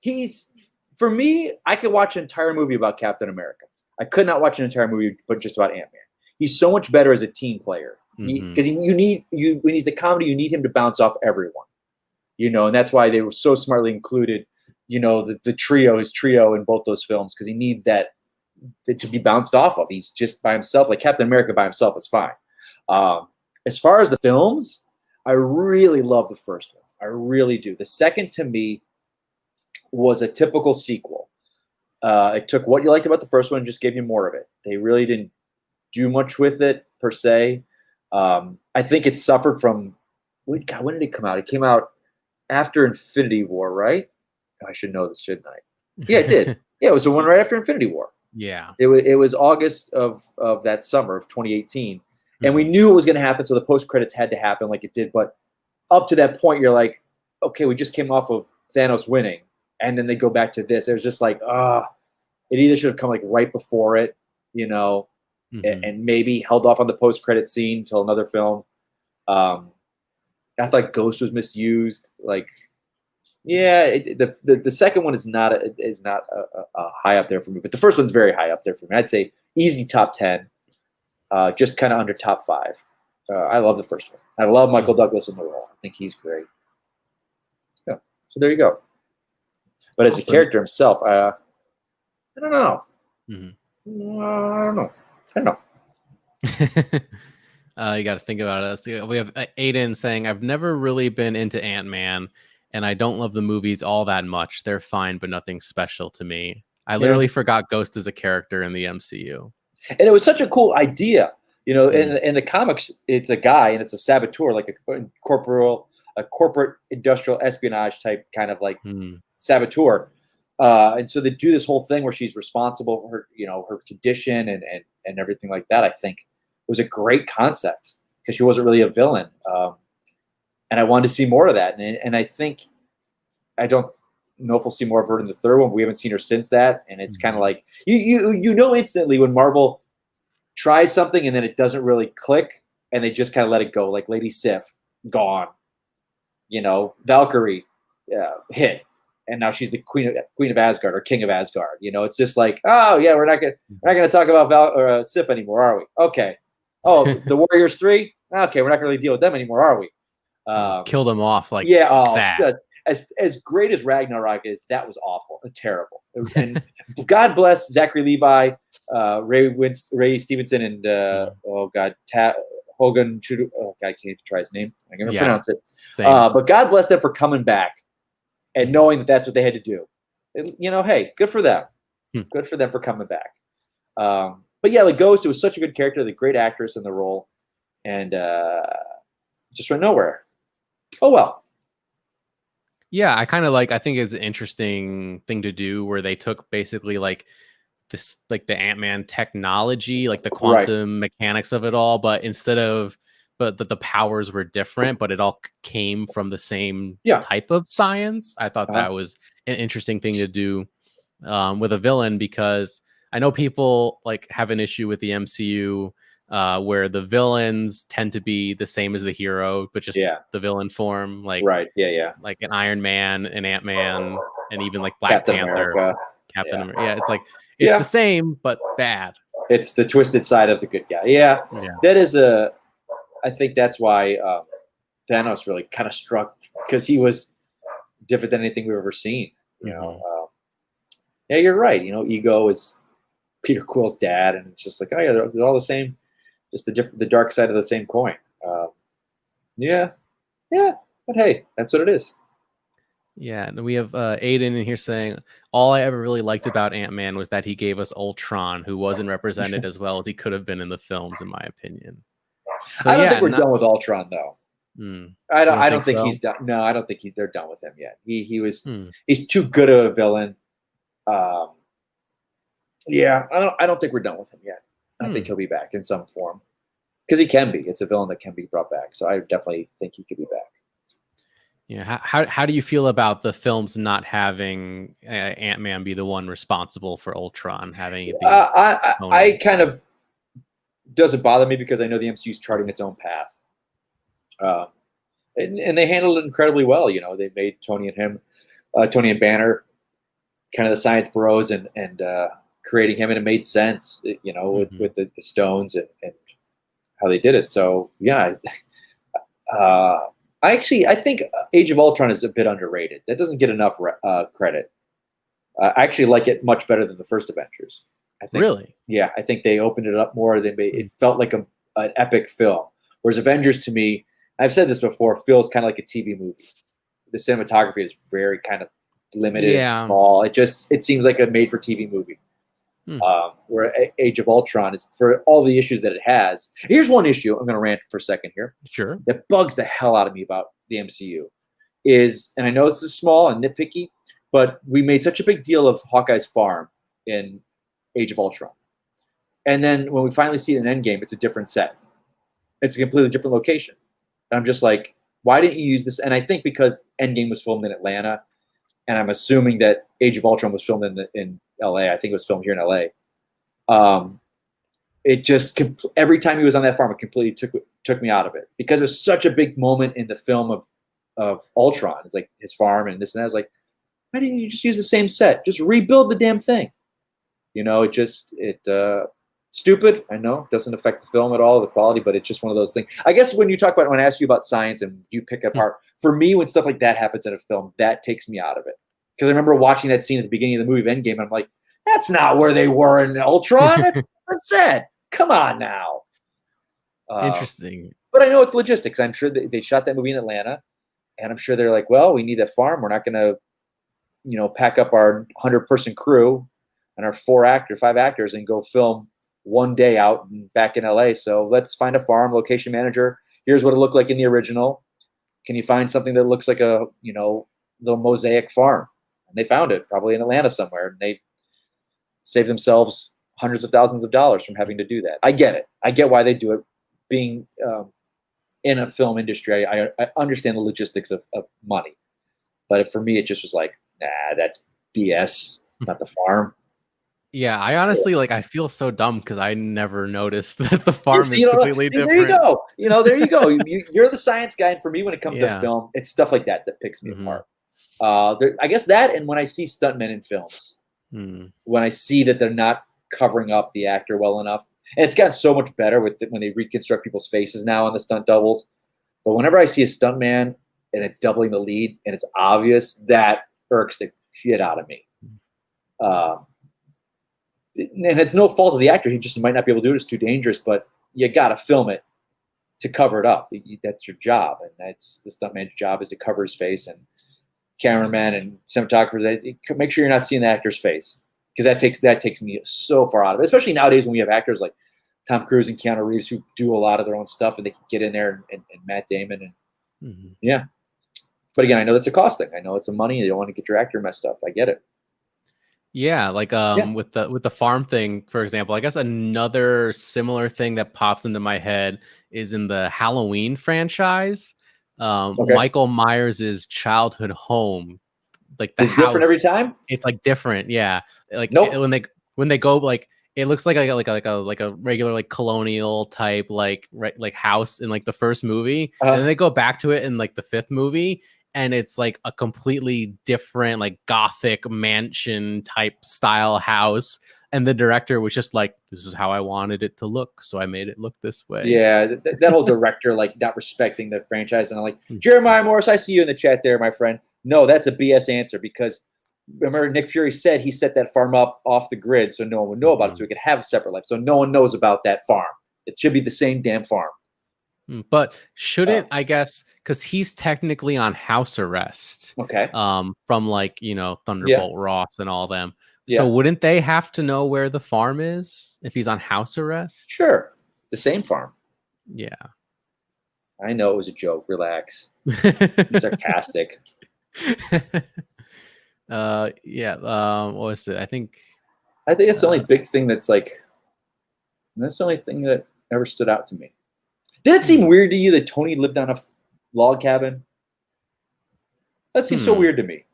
Speaker 2: he's for me. I could watch an entire movie about Captain America. I could not watch an entire movie, but just about Ant-Man. He's so much better as a team player because when he's the comedy, you need him to bounce off everyone. And that's why they were so smartly included. His trio in both those films because he needs that to be bounced off of. He's just by himself. Like Captain America by himself is fine. As far as the films, I really love the first one. I really do. The second, to me, was a typical sequel. It took what you liked about the first one and just gave you more of it. They really didn't do much with it, per se. I think it suffered from... when did it come out? It came out after Infinity War, right? I should know this, shouldn't I? Yeah, it did. Yeah, it was the one right after Infinity War.
Speaker 1: Yeah.
Speaker 2: It was August of that summer of 2018. And we knew it was going to happen, so the post-credits had to happen like it did. But up to that point, you're like, okay, we just came off of Thanos winning, and then they go back to this. It was just like, it either should have come like right before it, and maybe held off on the post-credit scene until another film. I thought Ghost was misused. Like, yeah, the second one is not a high up there for me, but the first one's very high up there for me. I'd say easy top 10, just kind of under top 5. I love the first one. I love Michael Douglas in the role. I think he's great. Yeah, so there you go. But as a character himself, I don't know. I don't know.
Speaker 1: You got to think about it. We have Aiden saying, I've never really been into Ant-Man, and I don't love the movies all that much. They're fine, but nothing special to me. I literally forgot Ghost as a character in the MCU. And
Speaker 2: it was such a cool idea. In the comics, it's a guy and it's a saboteur, like a corporate industrial espionage type kind of like saboteur. And so they do this whole thing where she's responsible for her, her condition and everything like that. I think was a great concept because she wasn't really a villain, and I wanted to see more of that. And I think I don't know if we'll see more of her in the third one. But we haven't seen her since that, and it's kind of like you know instantly when Marvel tries something and then it doesn't really click, and they just kind of let it go. Like Lady Sif, gone. Valkyrie, hit. And now she's the queen of Asgard or king of Asgard. It's just like, oh yeah, we're not gonna talk about Sif anymore, are we? Okay. Oh, the Warriors 3. Okay, we're not gonna really deal with them anymore, are we?
Speaker 1: Kill them off like
Speaker 2: that. As great as Ragnarok is, that was awful and terrible. And God bless Zachary Levi, Ray Stevenson, and Hogan. Oh God, I can't even try his name. I'm gonna pronounce it. But God bless them for coming back and knowing that that's what they had to do. Hey, good for them. Good for them for coming back. But yeah, like Ghost, it was such a good character, the great actress in the role, and just went nowhere. Oh well.
Speaker 1: Yeah, I think it's an interesting thing to do where they took basically like this, like the Ant-Man technology, like the quantum mechanics of it all, but the powers were different, but it all came from the same type of science. I thought that was an interesting thing to do with a villain, because I know people like have an issue with the MCU where the villains tend to be the same as the hero, but just the villain form, like like an Iron Man, an Ant-Man, and even like Black Panther, Captain America. Yeah, it's like it's the same but bad.
Speaker 2: It's the twisted side of the good guy. Yeah. That is I think that's why Thanos really kind of struck, because he was different than anything we've ever seen. Yeah, you're right. Ego is Peter Quill's dad, and it's just like, oh yeah, they're all the same, just the dark side of the same coin. But hey, that's what it is.
Speaker 1: Yeah, and we have Aiden in here saying, all I ever really liked about Ant-Man was that he gave us Ultron, who wasn't represented as well as he could have been in the films, in my opinion. So,
Speaker 2: I don't think we're done with Ultron, though. I don't think he's done. No, I don't think they're done with him yet. He's too good of a villain. I don't think we're done with him yet. I think he'll be back in some form, because he can be. It's a villain that can be brought back. So I definitely think he could be back.
Speaker 1: Yeah. How do you feel about the films not having Ant-Man be the one responsible for Ultron, having it be?
Speaker 2: I kind of doesn't bother me, because I know the MCU is charting its own path, and they handled it incredibly well. They made Tony and Banner, kind of the science bros, and creating him, and it made sense. With the stones and how they did it. So yeah. I think Age of Ultron is a bit underrated. That doesn't get enough credit. I actually like it much better than the first Avengers. I think,
Speaker 1: really?
Speaker 2: Yeah, I think they opened it up more. It felt like an epic film. Whereas Avengers, to me, I've said this before, feels kind of like a TV movie. The cinematography is very kind of limited and small. It seems like a made-for-TV movie. Where Age of Ultron is, for all the issues that it has. Here's one issue. I'm going to rant for a second here.
Speaker 1: Sure.
Speaker 2: That bugs the hell out of me about the MCU is, and I know this is small and nitpicky, but we made such a big deal of Hawkeye's farm in Age of Ultron. And then when we finally see it in Endgame, it's a different set. It's a completely different location. And I'm just like, why didn't you use this? And I think because Endgame was filmed in Atlanta, and I'm assuming that Age of Ultron was filmed in LA. I think it was filmed here in LA. It just every time he was on that farm, it completely took me out of it, because it was such a big moment in the film of Ultron. It's like his farm and this and that. I was like, why didn't you just use the same set? Just rebuild the damn thing. Stupid. I know it doesn't affect the film at all, the quality, but it's just one of those things. I guess when I ask you about science and you pick apart, for me, when stuff like that happens in a film, that takes me out of it. Because I remember watching that scene at the beginning of the movie of Endgame, and I'm like, that's not where they were in Ultron. That's it. Come on now.
Speaker 1: Interesting.
Speaker 2: But I know it's logistics. I'm sure they shot that movie in Atlanta, and I'm sure they're like, well, we need that farm. We're not going to, pack up our 100-person crew and our 5 actors and go film one day out and back in LA. So let's find a farm, location manager. Here's what it looked like in the original. Can you find something that looks like a, little mosaic farm? And they found it probably in Atlanta somewhere, and they saved themselves hundreds of thousands of dollars from having to do that. I get it. I get why they do it. Being in a film industry, I understand the logistics of money. But for me, it just was like, nah, that's BS. It's not the farm.
Speaker 1: Yeah, I honestly like. I feel so dumb because I never noticed that the farm
Speaker 2: See,
Speaker 1: is
Speaker 2: you know,
Speaker 1: completely
Speaker 2: see,
Speaker 1: different.
Speaker 2: there you go. There you go. You're the science guy, and for me, when it comes to
Speaker 1: Yeah.
Speaker 2: film, it's stuff like that picks me apart. I guess that, and when I see stuntmen in films, when I see that they're not covering up the actor well enough, and it's gotten so much better with when they reconstruct people's faces now on the stunt doubles. But whenever I see a stuntman and it's doubling the lead and it's obvious, that irks the shit out of me. And it's no fault of the actor. He just might not be able to do it. It's too dangerous, but you got to film it to cover it up. That's your job. And that's the stuntman's job, is to cover his face, and cameramen and cinematographers, make sure you're not seeing the actor's face. Because that takes me so far out of it, especially nowadays when we have actors like Tom Cruise and Keanu Reeves who do a lot of their own stuff, and they can get in there, and Matt Damon. And yeah. But again, I know that's a cost thing. I know it's a money. You don't want to get your actor messed up. I get it.
Speaker 1: Yeah, like with the farm thing, for example, I guess another similar thing that pops into my head is in the Halloween franchise. Michael Myers' childhood home, like the
Speaker 2: It's
Speaker 1: house,
Speaker 2: different every time.
Speaker 1: It's like different, yeah. Like
Speaker 2: Nope.
Speaker 1: when they go, like it looks like a regular like colonial type like house in like the first movie, and then they go back to it in like the fifth movie. And it's like a completely different, like gothic mansion type style house. And the director was just like, this is how I wanted it to look, so I made it look this way.
Speaker 2: Yeah, that whole director like not respecting the franchise. And I'm like, Jeremiah Morris, I see you in the chat there, my friend. No, that's a BS answer, because remember Nick Fury said he set that farm up off the grid so no one would know about it, so he could have a separate life. So no one knows about that farm. It should be the same damn farm.
Speaker 1: But shouldn't, I guess, because he's technically on house arrest.
Speaker 2: Okay.
Speaker 1: From like, Thunderbolt Ross and all them.
Speaker 2: Yeah.
Speaker 1: So wouldn't they have to know where the farm is if he's on house arrest?
Speaker 2: Sure. The same farm.
Speaker 1: Yeah.
Speaker 2: I know it was a joke. Relax. I'm sarcastic.
Speaker 1: Yeah. What was it? I think
Speaker 2: it's the only big thing that's like, that's the only thing that ever stood out to me. Did it seem weird to you that Tony lived on a log cabin? That seems so weird to me.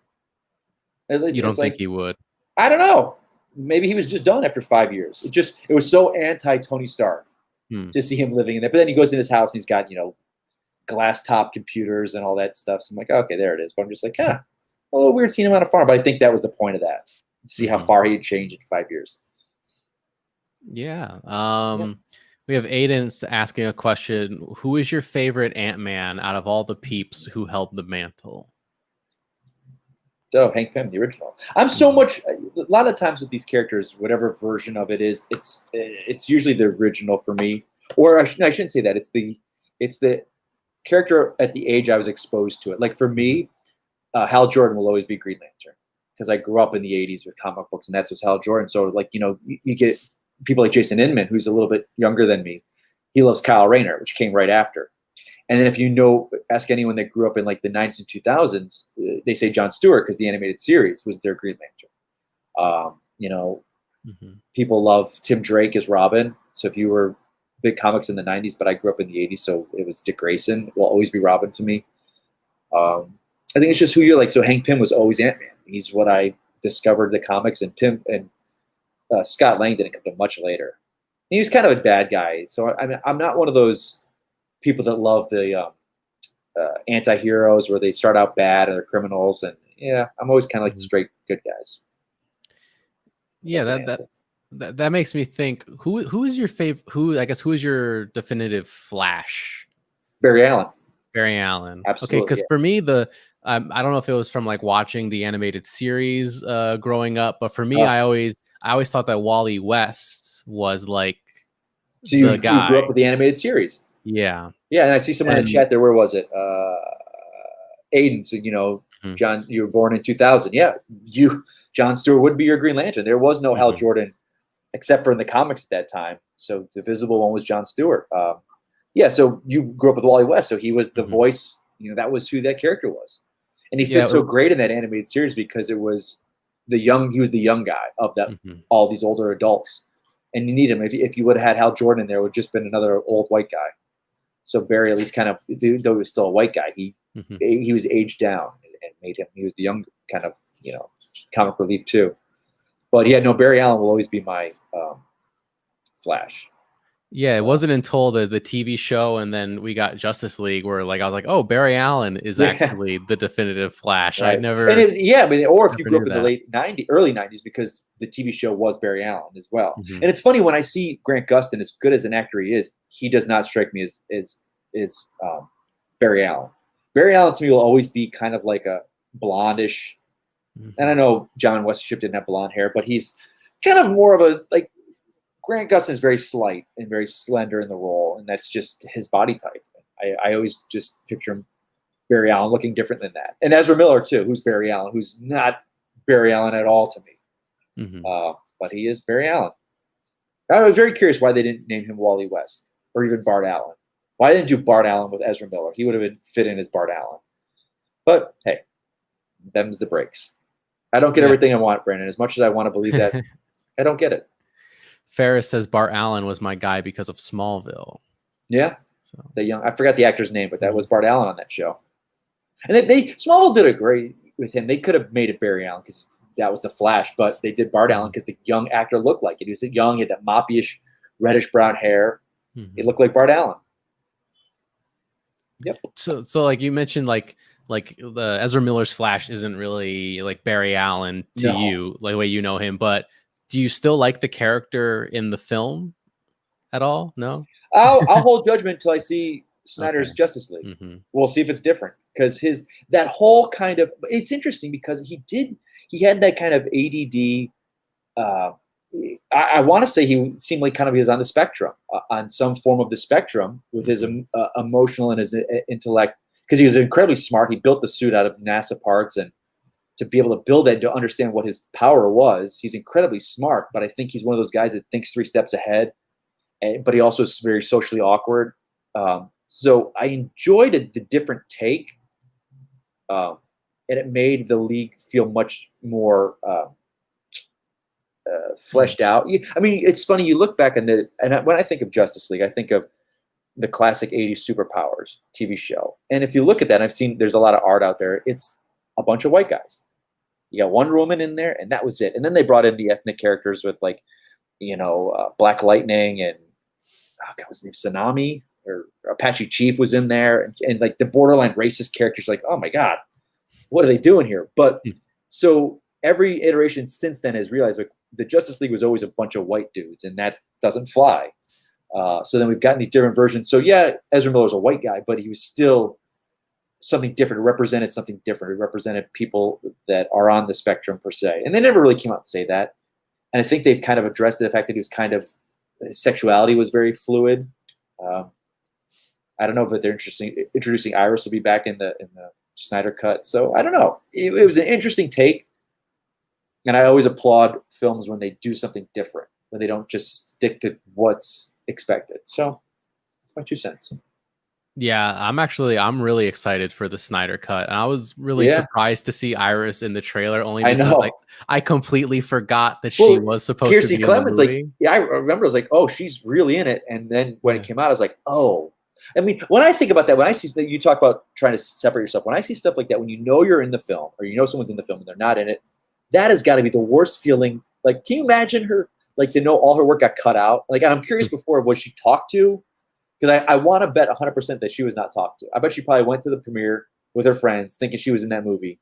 Speaker 1: You don't think he would?
Speaker 2: I don't know. Maybe he was just done after 5 years. It was so anti-Tony Stark to see him living in there. But then he goes in his house and he's got, glass top computers and all that stuff. So I'm like, okay, there it is. But I'm just like, a little weird seeing him on a farm. But I think that was the point of that. See how far he had changed in 5 years.
Speaker 1: Yeah. We have Aiden asking a question. Who is your favorite Ant-Man out of all the peeps who held the mantle?
Speaker 2: Oh, Hank Pym, the original. I'm so much. A lot of times with these characters, whatever version of it is, it's usually the original for me. Or I shouldn't say that. It's the character at the age I was exposed to it. Like for me, Hal Jordan will always be Green Lantern, because I grew up in the '80s with comic books, and that's was Hal Jordan. So like you get people like Jason Inman, who's a little bit younger than me. He loves Kyle Rayner, which came right after. And then if ask anyone that grew up in like the 90s and 2000s, they say Jon Stewart, because the animated series was their Green Lantern. People love Tim Drake as Robin. So if you were big comics in the 90s, but I grew up in the 80s, so it was Dick Grayson will always be Robin to me. I think it's just who you're like. So Hank Pym was always Ant-Man. He's what I discovered the comics, and Pym and Scott Lang didn't come to much later. He was kind of a bad guy. So I'm not one of those people that love the anti-heroes where they start out bad and they're criminals. And I'm always kind of like the straight good guys.
Speaker 1: Yeah, that makes me think. Who is your favorite? Who is your definitive Flash?
Speaker 2: Barry Allen.
Speaker 1: Barry Allen.
Speaker 2: Absolutely.
Speaker 1: Okay, because for me I don't know if it was from like watching the animated series growing up, but for me, I always thought that Wally West was like the guy.
Speaker 2: You grew up with the animated series.
Speaker 1: Yeah.
Speaker 2: Yeah, and I see someone in the chat there. Where was it? Aiden said, John, you were born in 2000. Yeah, Jon Stewart would be your Green Lantern. There was no Hal Jordan, except for in the comics at that time. So the visible one was Jon Stewart. So you grew up with Wally West, so he was the voice. That was who that character was. And he fit so great in that animated series because he was the young guy of that all these older adults. And you need him. If you would have had Hal Jordan in there, it would have just been another old white guy. So Barry at least kind of, though he was still a white guy, he was aged down and made him. He was the young kind of, comic relief too. But yeah, no, Barry Allen will always be my Flash.
Speaker 1: Yeah, it wasn't until the TV show and then we got Justice League where I was like, oh, Barry Allen is actually the definitive Flash.
Speaker 2: Right.
Speaker 1: I never.
Speaker 2: Or if you grew up in the early 90s, because the TV show was Barry Allen as well. And it's funny when I see Grant Gustin, as good as an actor he is, he does not strike me as Barry Allen. Barry Allen to me will always be kind of like a blondish. And I know John Wesley didn't have blonde hair, but he's kind of more of a Grant Gustin is very slight and very slender in the role, and that's just his body type. I always just picture him, Barry Allen, looking different than that. And Ezra Miller too, who's Barry Allen, who's not Barry Allen at all to me. But he is Barry Allen. I was very curious why they didn't name him Wally West or even Bart Allen. Why didn't do Bart Allen with Ezra Miller? He would have fit in as Bart Allen. But hey, them's the breaks. I don't get everything I want, Brandon. As much as I want to believe that, I don't get it.
Speaker 1: Ferris says Bart Allen was my guy because of Smallville.
Speaker 2: Yeah, so I forgot the actor's name, but that was Bart Allen on that show. And Smallville did a great with him. They could have made it Barry Allen because that was the Flash, but they did Bart Allen because the young actor looked like it. He was young, he had that moppyish, reddish brown hair. He looked like Bart Allen. Yep.
Speaker 1: So like you mentioned, like the Ezra Miller's Flash isn't really like Barry Allen to you, like the way you know him, but do you still like the character in the film at all? No?
Speaker 2: I'll hold judgment until I see Snyder's Justice League. We'll see if it's different because that whole kind of, it's interesting because he had that kind of ADD. I want to say he seemed like kind of he was on the spectrum, on some form of the spectrum with his emotional and his intellect, because he was incredibly smart. He built the suit out of NASA parts, and to be able to build that and to understand what his power was, he's incredibly smart. But I think he's one of those guys that thinks 3 steps ahead. But he also is very socially awkward. So I enjoyed the different take, and it made the league feel much more fleshed out. I mean, it's funny. You look back when I think of Justice League, I think of the classic 80s Superpowers TV show. And if you look at that, there's a lot of art out there. It's a bunch of white guys. You got Wonder Woman in there, and that was it. And then they brought in the ethnic characters with Black Lightning and what was his name, Tsunami or Apache Chief was in there, and like the borderline racist characters. Like, oh my God, what are they doing here? But so every iteration since then has realized like the Justice League was always a bunch of white dudes, and that doesn't fly. So then we've gotten these different versions. So yeah, Ezra Miller was a white guy, but he was still something different. It represented something different. It represented people that are on the spectrum per se. And they never really came out and say that. And I think they've kind of addressed the fact that he was his sexuality was very fluid. I don't know, but they're introducing Iris will be back in the Snyder cut. So I don't know. It was an interesting take. And I always applaud films when they do something different, when they don't just stick to what's expected. So that's my 2 cents.
Speaker 1: Yeah, I'm really excited for the Snyder cut. And I was really surprised to see Iris in the trailer, only because I completely forgot that she was supposed to be
Speaker 2: Clemens,
Speaker 1: in the movie.
Speaker 2: I remember I was like, oh, she's really in it. And then when it came out, I was like, oh. I mean, when I think about that, when I see that you talk about trying to separate yourself, when I see stuff like that, when you know you're in the film or you know someone's in the film and they're not in it, that has got to be the worst feeling. Like, can you imagine her, like, to know all her work got cut out? Like, and I'm curious before, was she talked to? Because I want to bet 100% that she was not talked to. I bet she probably went to the premiere with her friends thinking she was in that movie.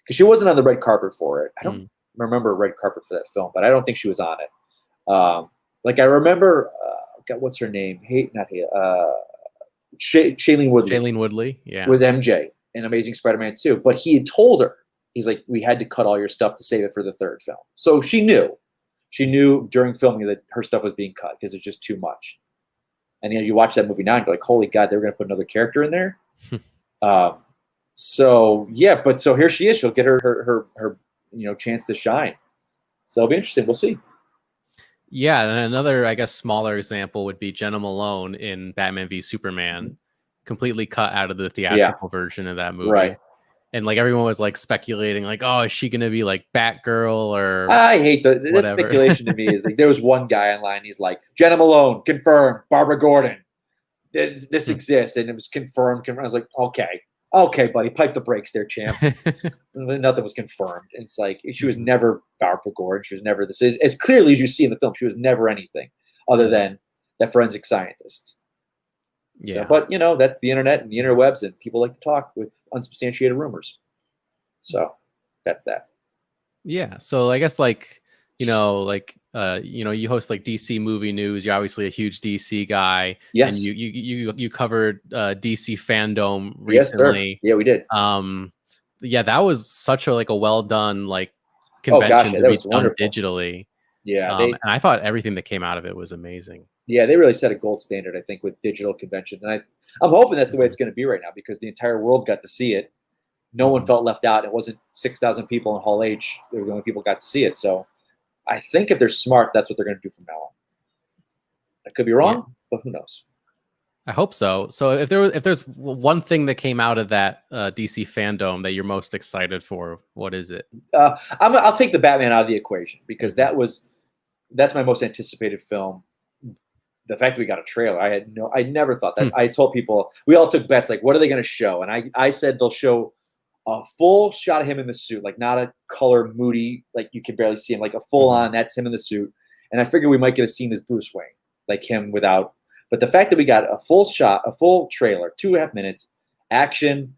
Speaker 2: Because she wasn't on the red carpet for it. I don't remember a red carpet for that film, but I don't think she was on it. Like, I remember, what's her name? Shailene Woodley.
Speaker 1: Shailene Woodley, yeah.
Speaker 2: Was MJ in Amazing Spider-Man 2. But he had told her, he's like, we had to cut all your stuff to save it for the 3rd film. So she knew. She knew during filming that her stuff was being cut because it's just too much. And you watch that movie now and go like, holy God, they were going to put another character in there. So yeah, but so here she is. She'll get her chance to shine. So it'll be interesting. We'll see.
Speaker 1: Yeah, and another, I guess, smaller example would be Jenna Malone in Batman v Superman, completely cut out of the theatrical version of that movie.
Speaker 2: Right.
Speaker 1: and like everyone was like speculating, like, oh, is she gonna be like Batgirl or
Speaker 2: I hate that
Speaker 1: whatever.
Speaker 2: speculation to me. Is like there was one guy online. He's like, Jenna Malone confirmed, Barbara Gordon. This exists, and it was confirmed. I was like, okay, buddy, pipe the brakes there, champ. Nothing was confirmed. It's like she was never Barbara Gordon. She was never this. As clearly as you see in the film, she was never anything other than that forensic scientist.
Speaker 1: Yeah,
Speaker 2: So, but that's the internet and the interwebs, and people like to talk with unsubstantiated rumors. So that's that.
Speaker 1: Yeah. So I guess like, you host like DC movie news. You're obviously a huge DC guy.
Speaker 2: Yes.
Speaker 1: And you covered DC fandom
Speaker 2: Yes,
Speaker 1: recently.
Speaker 2: sir. Yeah, we did.
Speaker 1: Yeah, that was such a well done convention to
Speaker 2: that
Speaker 1: be
Speaker 2: was
Speaker 1: done
Speaker 2: wonderful.
Speaker 1: digitally.
Speaker 2: Yeah.
Speaker 1: And I thought everything that came out of it was amazing.
Speaker 2: Yeah, they really set a gold standard, I think, with digital conventions. And I'm hoping that's the way it's going to be right now, because the entire world got to see it. No one felt left out. It wasn't 6,000 people in Hall H. They were the only people who got to see it. So I think if they're smart, that's what they're going to do from now on. I could be wrong, but who knows?
Speaker 1: I hope so. So if there's one thing that came out of that DC fandom that you're most excited for, what is it?
Speaker 2: I'll take the Batman out of the equation, because that's my most anticipated film. The fact that we got a trailer, I never thought that. I told people, we all took bets, like, what are they going to show? And I said they'll show a full shot of him in the suit, like not a color moody, like you can barely see him, like a full on, that's him in the suit. And I figured we might get a scene as Bruce Wayne, like him without. But the fact that we got a full shot, a full trailer, 2.5 minutes, action,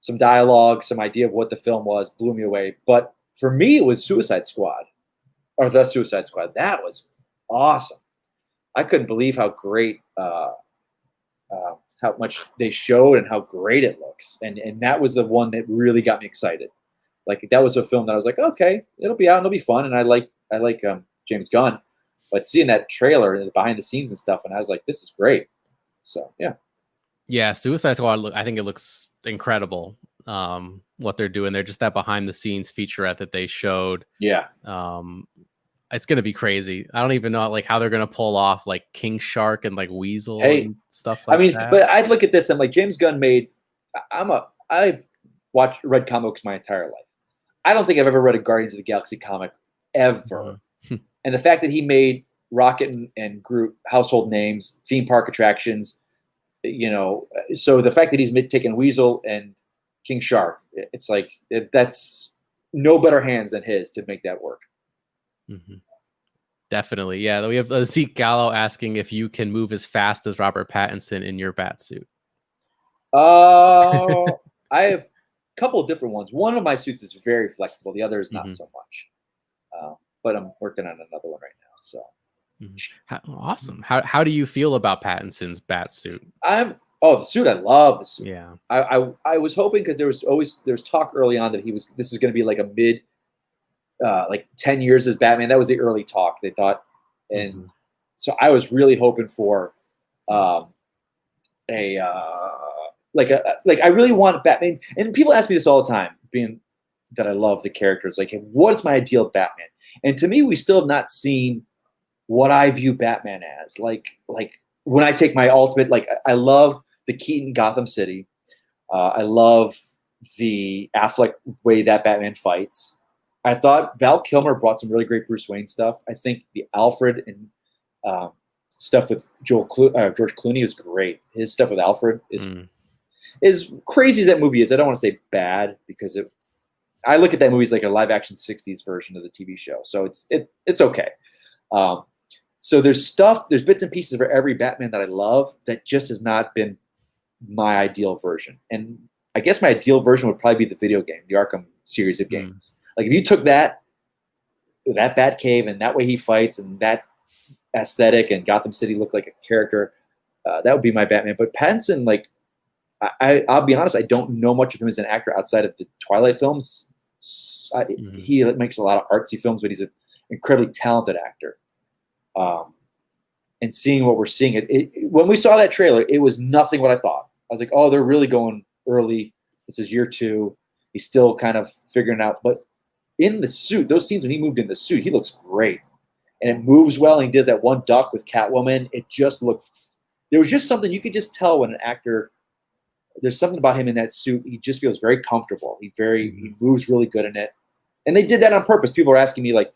Speaker 2: some dialogue, some idea of what the film was, blew me away. But for me, it was The Suicide Squad. That was awesome. I couldn't believe how great, how much they showed and how great it looks. And that was the one that really got me excited. Like, that was a film that I was like, okay, it'll be out and it'll be fun. And I like James Gunn, but seeing that trailer and the behind the scenes and stuff, and I was like, this is great. So, yeah.
Speaker 1: Yeah, Suicide Squad, I think it looks incredible. What they're doing. They're just that behind the scenes featurette that they showed.
Speaker 2: Yeah.
Speaker 1: It's gonna be crazy. I don't even know how they're gonna pull off like King Shark and like Weasel and stuff like that.
Speaker 2: But I look at this, I'm like, James Gunn made. I've read comics my entire life. I don't think I've ever read a Guardians of the Galaxy comic ever. And the fact that he made Rocket and Groot household names, theme park attractions, so the fact that he's taking Weasel and King Shark, it's like that's no better hands than his to make that work.
Speaker 1: Definitely. Yeah. We have Zeke Gallo asking if you can move as fast as Robert Pattinson in your bat suit.
Speaker 2: I have a couple of different ones. One of my suits is very flexible. The other is not so much. But I'm working on another one right now. So
Speaker 1: awesome. How do you feel about Pattinson's bat suit?
Speaker 2: The suit. I love the suit.
Speaker 1: Yeah.
Speaker 2: I was hoping, because there was talk early on that this was going to be like a mid, like 10 years as Batman. That was the early talk, they thought. And so I was really hoping for I really want Batman. And people ask me this all the time, being that I love the characters, like, hey, what's my ideal Batman? And to me, we still have not seen what I view Batman as. Like when I take my ultimate, like, I love the Keaton Gotham City. I love the Affleck way that Batman fights. I thought Val Kilmer brought some really great Bruce Wayne stuff. I think the Alfred and stuff with George Clooney is great. His stuff with Alfred is as crazy as that movie is. I don't want to say bad, because I look at that movie as like a live action 60s version of the TV show. So it's okay. So there's bits and pieces for every Batman that I love that just has not been my ideal version. And I guess my ideal version would probably be the video game, the Arkham series of games. Like, if you took that Batcave and that way he fights and that aesthetic and Gotham City looked like a character, that would be my Batman. But Pattinson, like, I'll be honest, I don't know much of him as an actor outside of the Twilight films. He makes a lot of artsy films, but he's an incredibly talented actor. And seeing what we're seeing, when we saw that trailer, it was nothing what I thought. I was like, oh, they're really going early. This is year 2. He's still kind of figuring it out. But in the suit, those scenes when he moved in the suit, he looks great. And it moves well, and he does that one duck with Catwoman. It just looked – there was just something you could just tell when an actor there's something about him in that suit. He just feels very comfortable. He moves really good in it. And they did that on purpose. People were asking me like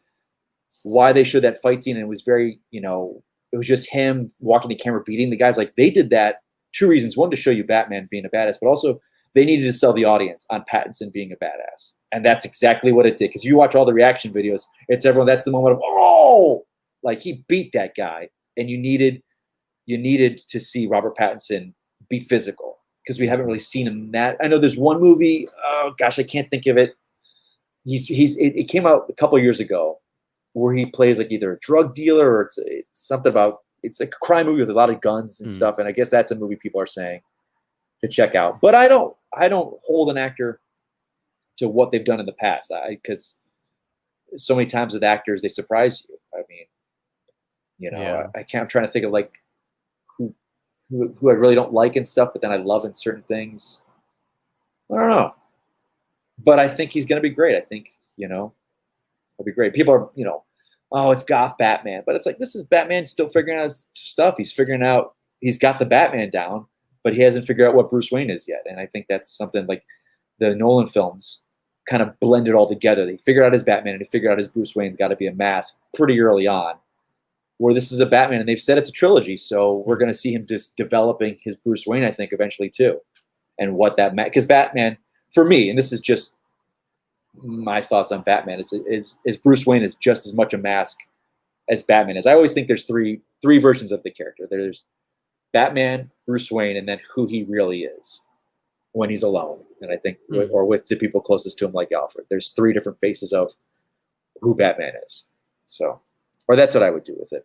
Speaker 2: why they showed that fight scene. And it was very, it was just him walking the camera, beating the guys. Like they did that. 2 reasons. One, to show you Batman being a badass, but also they needed to sell the audience on Pattinson being a badass. And that's exactly what it did. Because you watch all the reaction videos, it's everyone, that's the moment of, oh, like he beat that guy. And you needed to see Robert Pattinson be physical because we haven't really seen him that. I know there's one movie, oh gosh, I can't think of it. It came out a couple of years ago where he plays like either a drug dealer or it's something about, it's like a crime movie with a lot of guns and stuff. And I guess that's a movie people are saying to check out. But I don't hold an actor to what they've done in the past. Because so many times with actors, they surprise you. I mean, I'm trying to think of like who I really don't like and stuff, but then I love in certain things. I don't know. But I think he's going to be great. I think, he'll be great. People are, oh, it's goth Batman. But it's like, this is Batman still figuring out his stuff. He's got the Batman down, but he hasn't figured out what Bruce Wayne is yet. And I think that's something like the Nolan films kind of blend it all together. They figured out his Batman and they figured out his Bruce Wayne's got to be a mask pretty early on. Where this is a Batman, and they've said it's a trilogy, so we're going to see him just developing his Bruce Wayne, I think, eventually too. And what that meant. Because Batman, for me, and this is just my thoughts on Batman, is Bruce Wayne is just as much a mask as Batman is. I always think there's three versions of the character. There's Batman, Bruce Wayne, and then who he really is when he's alone. And I think, or with the people closest to him, like Alfred, there's 3 different faces of who Batman is. So, or that's what I would do with it.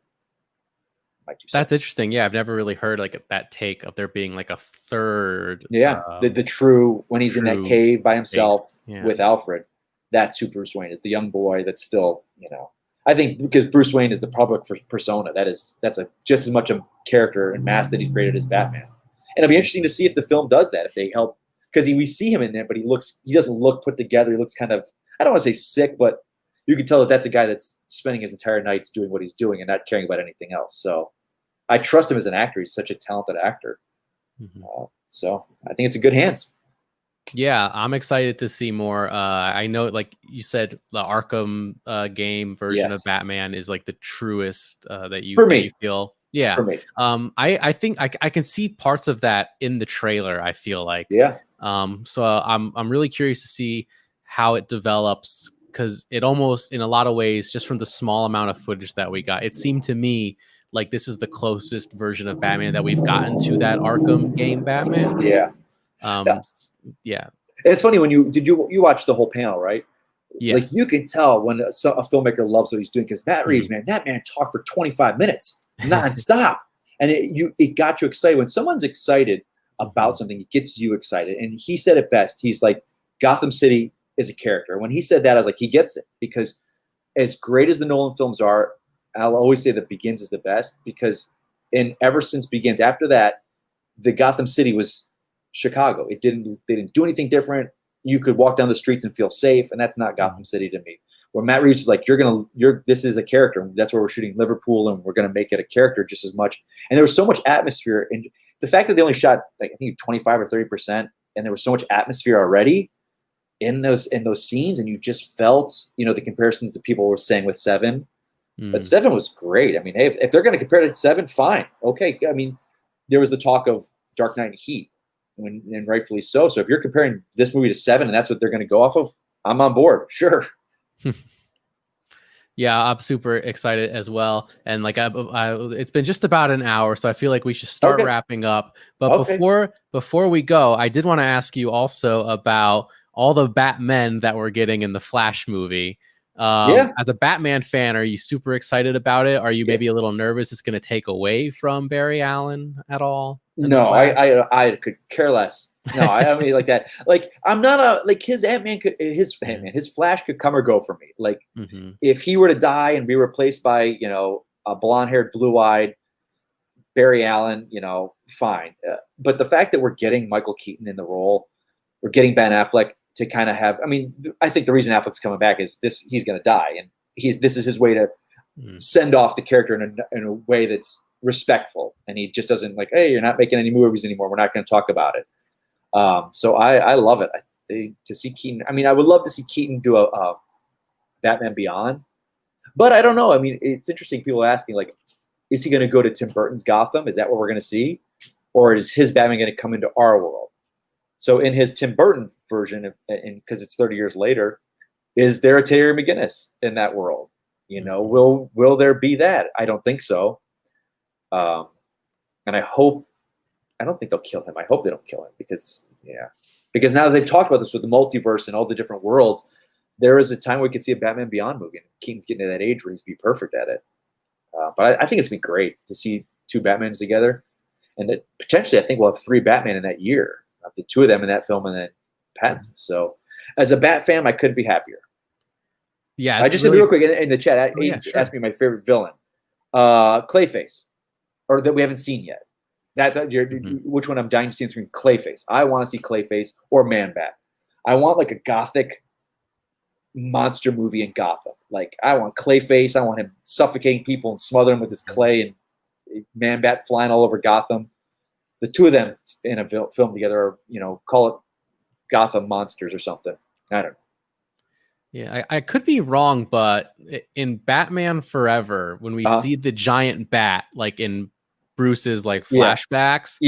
Speaker 1: That's interesting. Yeah, I've never really heard like that take of there being like a third.
Speaker 2: Yeah, the true, when he's in that cave by himself with Alfred, that's who Bruce Wayne is. The young boy that's still, I think because Bruce Wayne is the public persona. That's just as much a character and mask that he created as Batman. And it'll be interesting to see if the film does that, if they help, because we see him in there, but he doesn't look put together. He looks kind of, I don't want to say sick, but you can tell that that's a guy that's spending his entire nights doing what he's doing and not caring about anything else. So I trust him as an actor. He's such a talented actor. So I think it's in good hands.
Speaker 1: Yeah, I'm excited to see more. I know, like you said, the Arkham game version of Batman is like the truest that you feel. Yeah.
Speaker 2: For me.
Speaker 1: I think I can see parts of that in the trailer, I feel like.
Speaker 2: Yeah.
Speaker 1: So I'm really curious to see how it develops, because it almost, in a lot of ways, just from the small amount of footage that we got, it seemed to me like this is the closest version of Batman that we've gotten to that Arkham game Batman.
Speaker 2: Yeah.
Speaker 1: Yeah.
Speaker 2: It's funny when you watch the whole panel, right?
Speaker 1: Yeah.
Speaker 2: Like you can tell when a filmmaker loves what he's doing, because Matt Reeves, man, that man talked for 25 minutes nonstop, and it got you excited. When someone's excited about something, it gets you excited. And he said it best. He's like, Gotham City is a character. When he said that, I was like, he gets it, because as great as the Nolan films are, I'll always say that Begins is the best, because ever since Begins, after that, the Gotham City was Chicago. They didn't do anything different. You could walk down the streets and feel safe, and that's not Gotham City to me. Where Matt Reeves is like, this is a character. That's where we're shooting Liverpool, and we're going to make it a character just as much. And there was so much atmosphere, and the fact that they only shot like I think 25 or 30%, and there was so much atmosphere already in those scenes, and you just felt, the comparisons that people were saying with 7. But 7 was great. I mean, hey, if they're going to compare it to 7, fine, okay. I mean, there was the talk of Dark Knight and Heat, and rightfully so. So if you're comparing this movie to 7, and that's what they're going to go off of, I'm on board. Sure.
Speaker 1: Yeah, I'm super excited as well. And like, it's been just about an hour, so I feel like we should start wrapping up. But before we go, I did want to ask you also about all the Batmen that we're getting in the Flash movie. As a Batman fan, are you super excited about it? Are you maybe a little nervous it's going to take away from Barry Allen at all?
Speaker 2: No, I could care less. No, I mean like that. Like I'm not his his Flash could come or go for me. Like if he were to die and be replaced by a blonde-haired, blue-eyed Barry Allen, fine. But the fact that we're getting Michael Keaton in the role, we're getting Ben Affleck to kind of have. I mean, I think the reason Affleck's coming back is he's going to die, and this is his way to send off the character in a way that's respectful, and he just doesn't like, hey, you're not making any movies anymore. We're not going to talk about it. So I love it. To see Keaton. I mean, I would love to see Keaton do a Batman Beyond, but I don't know. I mean, it's interesting. People asking like, is he going to go to Tim Burton's Gotham? Is that what we're going to see, or is his Batman going to come into our world? So in his Tim Burton version, because it's 30 years later, is there a Terry McGinnis in that world? You know, will there be that? I don't think so. And I don't think they'll kill him. I hope they don't kill him because now that they've talked about this with the multiverse and all the different worlds, there is a time where we could see a Batman Beyond movie. And Keaton's getting to that age where he's be perfect at it. But I think it's gonna be great to see two Batmans together, and that potentially I think we'll have three Batman in that year. The two of them in that film, and then Pattinson. So, as a Bat fan, I couldn't be happier.
Speaker 1: Yeah,
Speaker 2: I just said real quick in the chat.
Speaker 1: Sure.
Speaker 2: Asked me my favorite villain, Clayface, or that we haven't seen yet. That's which one I'm dying to see on screen. Clayface. I want to see Clayface or Man Bat. I want like a gothic monster movie in Gotham. Like I want Clayface. I want him suffocating people and smothering them with his clay, and Man Bat flying all over Gotham. The two of them in a film together, or call it Gotham Monsters or something. I don't know.
Speaker 1: Yeah, I could be wrong, but in Batman Forever, when we see the giant bat, like in Bruce's like flashbacks,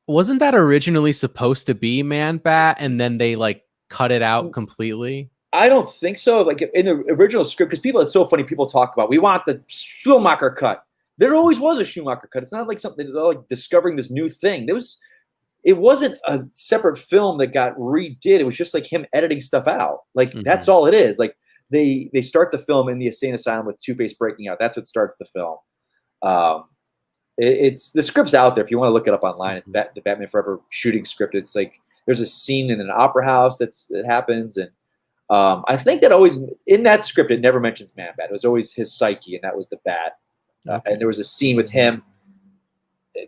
Speaker 1: wasn't that originally supposed to be Man Bat, and then they like cut it out completely?
Speaker 2: I don't think so. Like in the original script, because it's so funny. People talk about we want the Schumacher cut. There always was a Schumacher cut. It's not like something like discovering this new thing. It wasn't a separate film that got redid. It was just like him editing stuff out. Like that's all it is. Like they start the film in the insane asylum with Two-Face breaking out. That's what starts the film. It's the script's out there if you want to look it up online. It's the Batman Forever shooting script. It's like there's a scene in an opera house that happens, and I think that always in that script it never mentions Man Bat. It was always his psyche, and that was the bat. And there was a scene with him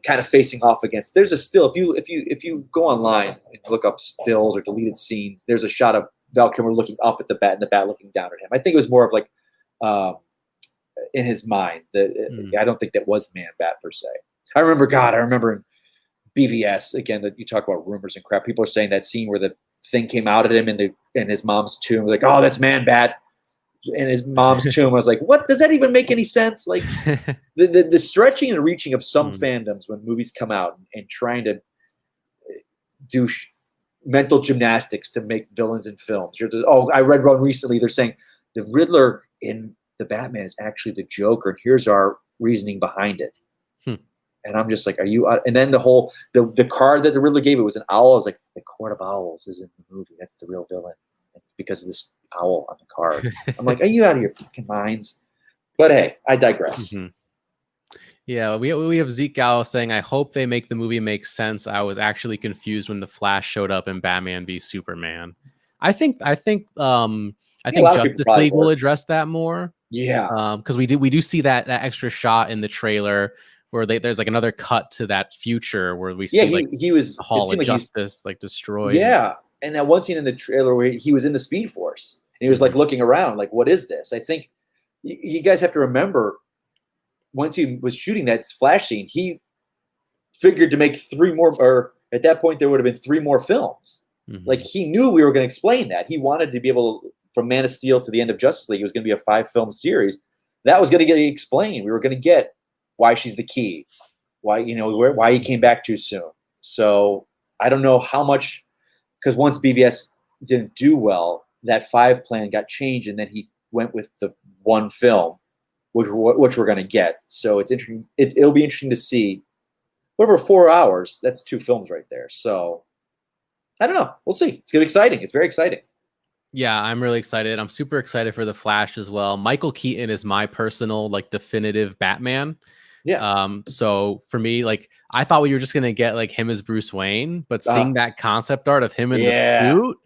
Speaker 2: kind of facing off against. There's a still if you go online and look up stills or deleted scenes, there's a shot of Val Kilmer looking up at the bat and the bat looking down at him. I think it was more of like in his mind. I don't think that was Man Bat per se. I remember in BVS again that you talk about rumors and crap. People are saying that scene where the thing came out at him in his mom's tomb. Like, oh, that's Man Bat. In his mom's tomb. I was like, what? Does that even make any sense? Like the stretching and reaching of some fandoms when movies come out and trying to do mental gymnastics to make villains in films. I read one recently. They're saying the Riddler in the Batman is actually the Joker. And here's our reasoning behind it. And I'm just like, are you? And then the card that the Riddler gave, it was an owl. I was like, the Court of Owls is in the movie. That's the real villain. Because of this owl on the card. I'm like, are you out of your fucking minds? But hey, I digress.
Speaker 1: Yeah, we have Zeke Gallo saying, I hope they make the movie make sense. I was actually confused when the Flash showed up in Batman v Superman. I think Justice League will address that more.
Speaker 2: Yeah.
Speaker 1: Because we do see that extra shot in the trailer where there's like another cut to that future where we see
Speaker 2: he was
Speaker 1: the Hall of Justice like destroyed.
Speaker 2: Yeah. And that one scene in the trailer where he was in the Speed Force and he was like looking around, like, what is this? I think you guys have to remember once he was shooting that Flash scene, he figured to make 3 more, or at that point there would have been 3 more films. Like he knew we were going to explain that. He wanted to be able to, from Man of Steel to the end of Justice League, it was going to be a 5-film series. That was going to get explained. We were going to get why she's the key, why he came back too soon. So I don't know how much. Because once BVS didn't do well, that 5 plan got changed, and then he went with the 1 film, which we're going to get. So it's interesting. It'll be interesting to see. Whatever 4 hours, that's 2 films right there. So I don't know. We'll see. It's going to be exciting. It's very exciting.
Speaker 1: Yeah, I'm really excited. I'm super excited for the Flash as well. Michael Keaton is my personal like definitive Batman. Yeah. So for me, like I thought we were just gonna get like him as Bruce Wayne, but seeing that concept art of him in the suit,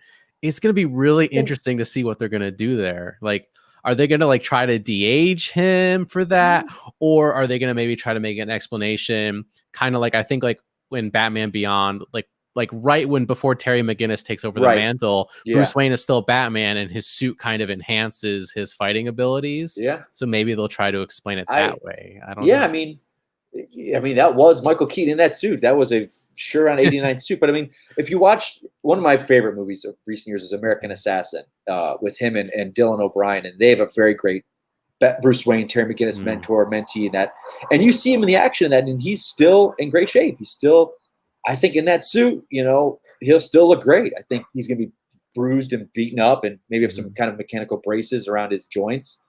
Speaker 1: it's gonna be really interesting to see what they're gonna do there. Like, are they gonna like try to de-age him for that, or are they gonna maybe try to make an explanation, kind of like I think like when Batman Beyond, like right when before Terry McGinnis takes over the mantle, Bruce Wayne is still Batman and his suit kind of enhances his fighting abilities. Yeah. So maybe they'll try to explain it that way. I don't know.
Speaker 2: I mean, I mean, that was Michael Keaton in that suit. That was a sure on 89 suit. But I mean, if you watch one of my favorite movies of recent years is American Assassin with him and Dylan O'Brien. And they have a very great Bruce Wayne, Terry McGinnis mentor, mentee in that. And you see him in the action in that, and he's still in great shape. He's still, I think, in that suit, he'll still look great. I think he's going to be bruised and beaten up and maybe have some kind of mechanical braces around his joints.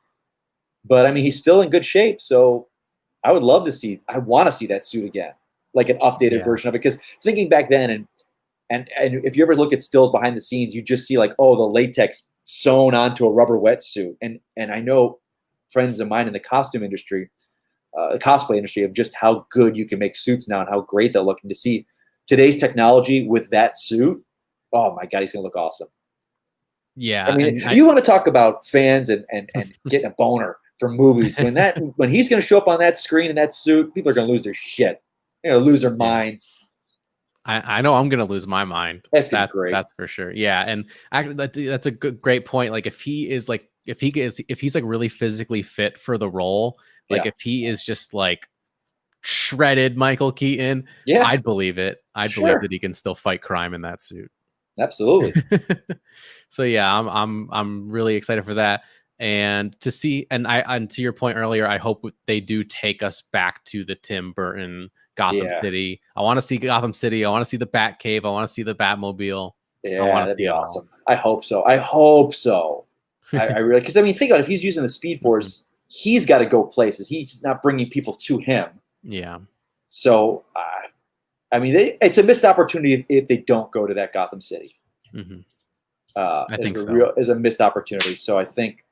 Speaker 2: But I mean, he's still in good shape. So I would love to see, I want to see that suit again, like an updated version of it. Because thinking back then, and if you ever look at stills behind the scenes, you just see like, oh, the latex sewn onto a rubber wetsuit. And I know friends of mine in the costume industry, the cosplay industry, of just how good you can make suits now and how great they're looking. To see today's technology with that suit, oh my God, he's gonna look awesome.
Speaker 1: Yeah,
Speaker 2: I mean, you want to talk about fans and getting a boner for movies when he's going to show up on that screen in that suit, people are going to lose their shit. They're going to lose their minds.
Speaker 1: I know I'm going to lose my mind.
Speaker 2: That's great.
Speaker 1: That's for sure. Yeah, and that's a great point. Like if he's like really physically fit for the role, like if he is just like shredded Michael Keaton, I'd believe it. I'd believe that he can still fight crime in that suit.
Speaker 2: Absolutely.
Speaker 1: So yeah, I'm really excited for that. And to see, and to your point earlier, I hope they do take us back to the Tim Burton Gotham City. I want to see Gotham City. I want to see the Batcave. I want to see the Batmobile.
Speaker 2: Yeah, that'd be awesome. I hope so. I really, because I mean, think about it. If he's using the Speed Force, he's got to go places. He's not bringing people to him. Yeah. So, I mean, it's a missed opportunity if they don't go to that Gotham City. I think is a missed opportunity. So I think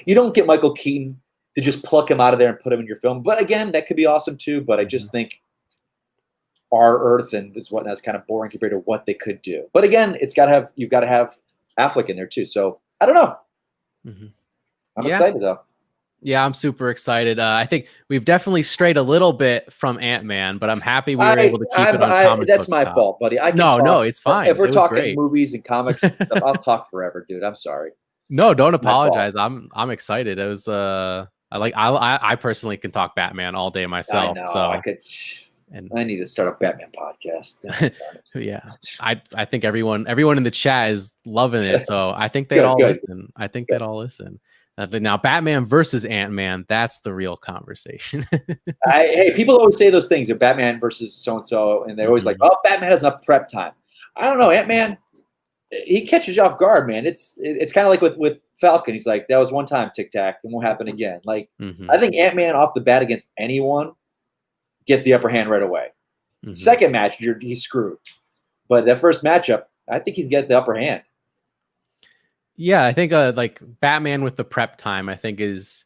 Speaker 2: you don't get Michael Keaton to just pluck him out of there and put him in your film. But again, that could be awesome too. But I just think our Earth and is whatnot's kind of boring compared to what they could do. But again, you've got to have Affleck in there too. So I don't know. I'm excited though.
Speaker 1: Yeah, I'm super excited. I think we've definitely strayed a little bit from Ant-Man, but I'm happy we were able to keep it on comic
Speaker 2: That's
Speaker 1: book
Speaker 2: my
Speaker 1: top.
Speaker 2: fault, buddy.
Speaker 1: No, it's fine.
Speaker 2: If we're talking movies and comics, I'll talk forever, dude. I'm sorry.
Speaker 1: No, don't apologize. I'm excited. It was I personally can talk Batman all day myself.
Speaker 2: I know,
Speaker 1: so
Speaker 2: I need to start a Batman podcast.
Speaker 1: Yeah, I think everyone in the chat is loving it. So I think they'd all listen. I think they'd all listen. Now, Batman versus Ant-Man, that's the real conversation.
Speaker 2: Hey, people always say those things, Batman versus so-and-so, and they're always like, oh, Batman has enough prep time. I don't know, Ant-Man, he catches you off guard, man. It's kind of like with Falcon. He's like, that was one time, tic-tac, it won't happen again. Like, I think Ant-Man off the bat against anyone gets the upper hand right away. Second match, he's screwed. But that first matchup, I think he's got the upper hand.
Speaker 1: Yeah, I think like Batman with the prep time, I think is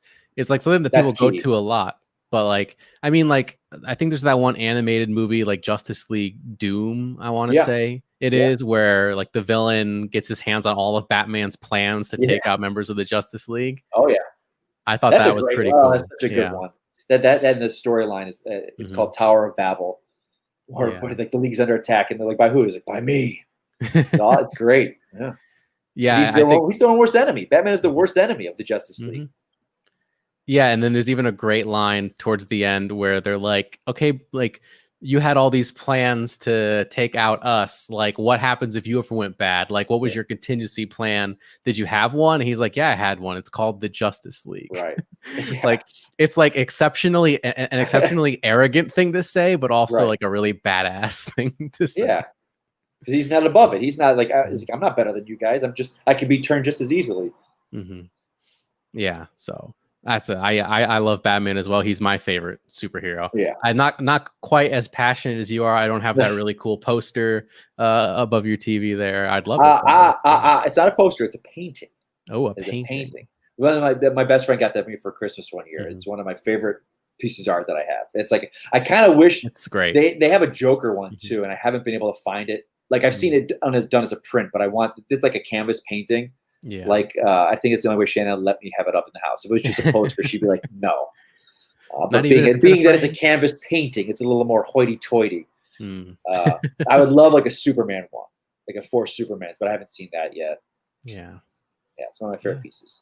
Speaker 1: like something that people go to a lot. But like, I mean, like I think there's that one animated movie like Justice League Doom, I want to say it is, where like the villain gets his hands on all of Batman's plans to take out members of the Justice League. Oh yeah, I thought that was pretty cool.
Speaker 2: That's such a good one. That and the storyline is it's called Tower of Babel, where like the League's under attack and they're like, by who? It's like, by me. It's great. Yeah. Yeah, he's the worst enemy. Batman is the worst enemy of the Justice League.
Speaker 1: Yeah, and then there's even a great line towards the end where they're like, okay, like you had all these plans to take out us. Like, what happens if you ever went bad? Like, what was your contingency plan? Did you have one? And he's like, yeah, I had one. It's called the Justice League. Right. Like, it's like an exceptionally arrogant thing to say, but also like a really badass thing to say. Yeah.
Speaker 2: Because he's not above it. He's not like, I'm not better than you guys. I can be turned just as easily.
Speaker 1: Yeah. So that's it. I love Batman as well. He's my favorite superhero.
Speaker 2: Yeah.
Speaker 1: I'm not quite as passionate as you are. I don't have that really cool poster above your TV there. I'd love it.
Speaker 2: It's not a poster. It's a painting.
Speaker 1: Oh, a painting.
Speaker 2: One of my best friend got that for me for Christmas one year. It's one of my favorite pieces of art that I have. It's like, I kind of wish
Speaker 1: it's great.
Speaker 2: They have a Joker one too, and I haven't been able to find it. Like I've seen it done as a print, but it's like a canvas painting. Yeah. Like I think it's the only way Shannon let me have it up in the house. If it was just a poster, she'd be like, no. But being that it's a canvas painting, it's a little more hoity-toity. I would love like a Superman one, like a 4 Supermans, but I haven't seen that yet.
Speaker 1: Yeah.
Speaker 2: Yeah, it's one of my favorite pieces.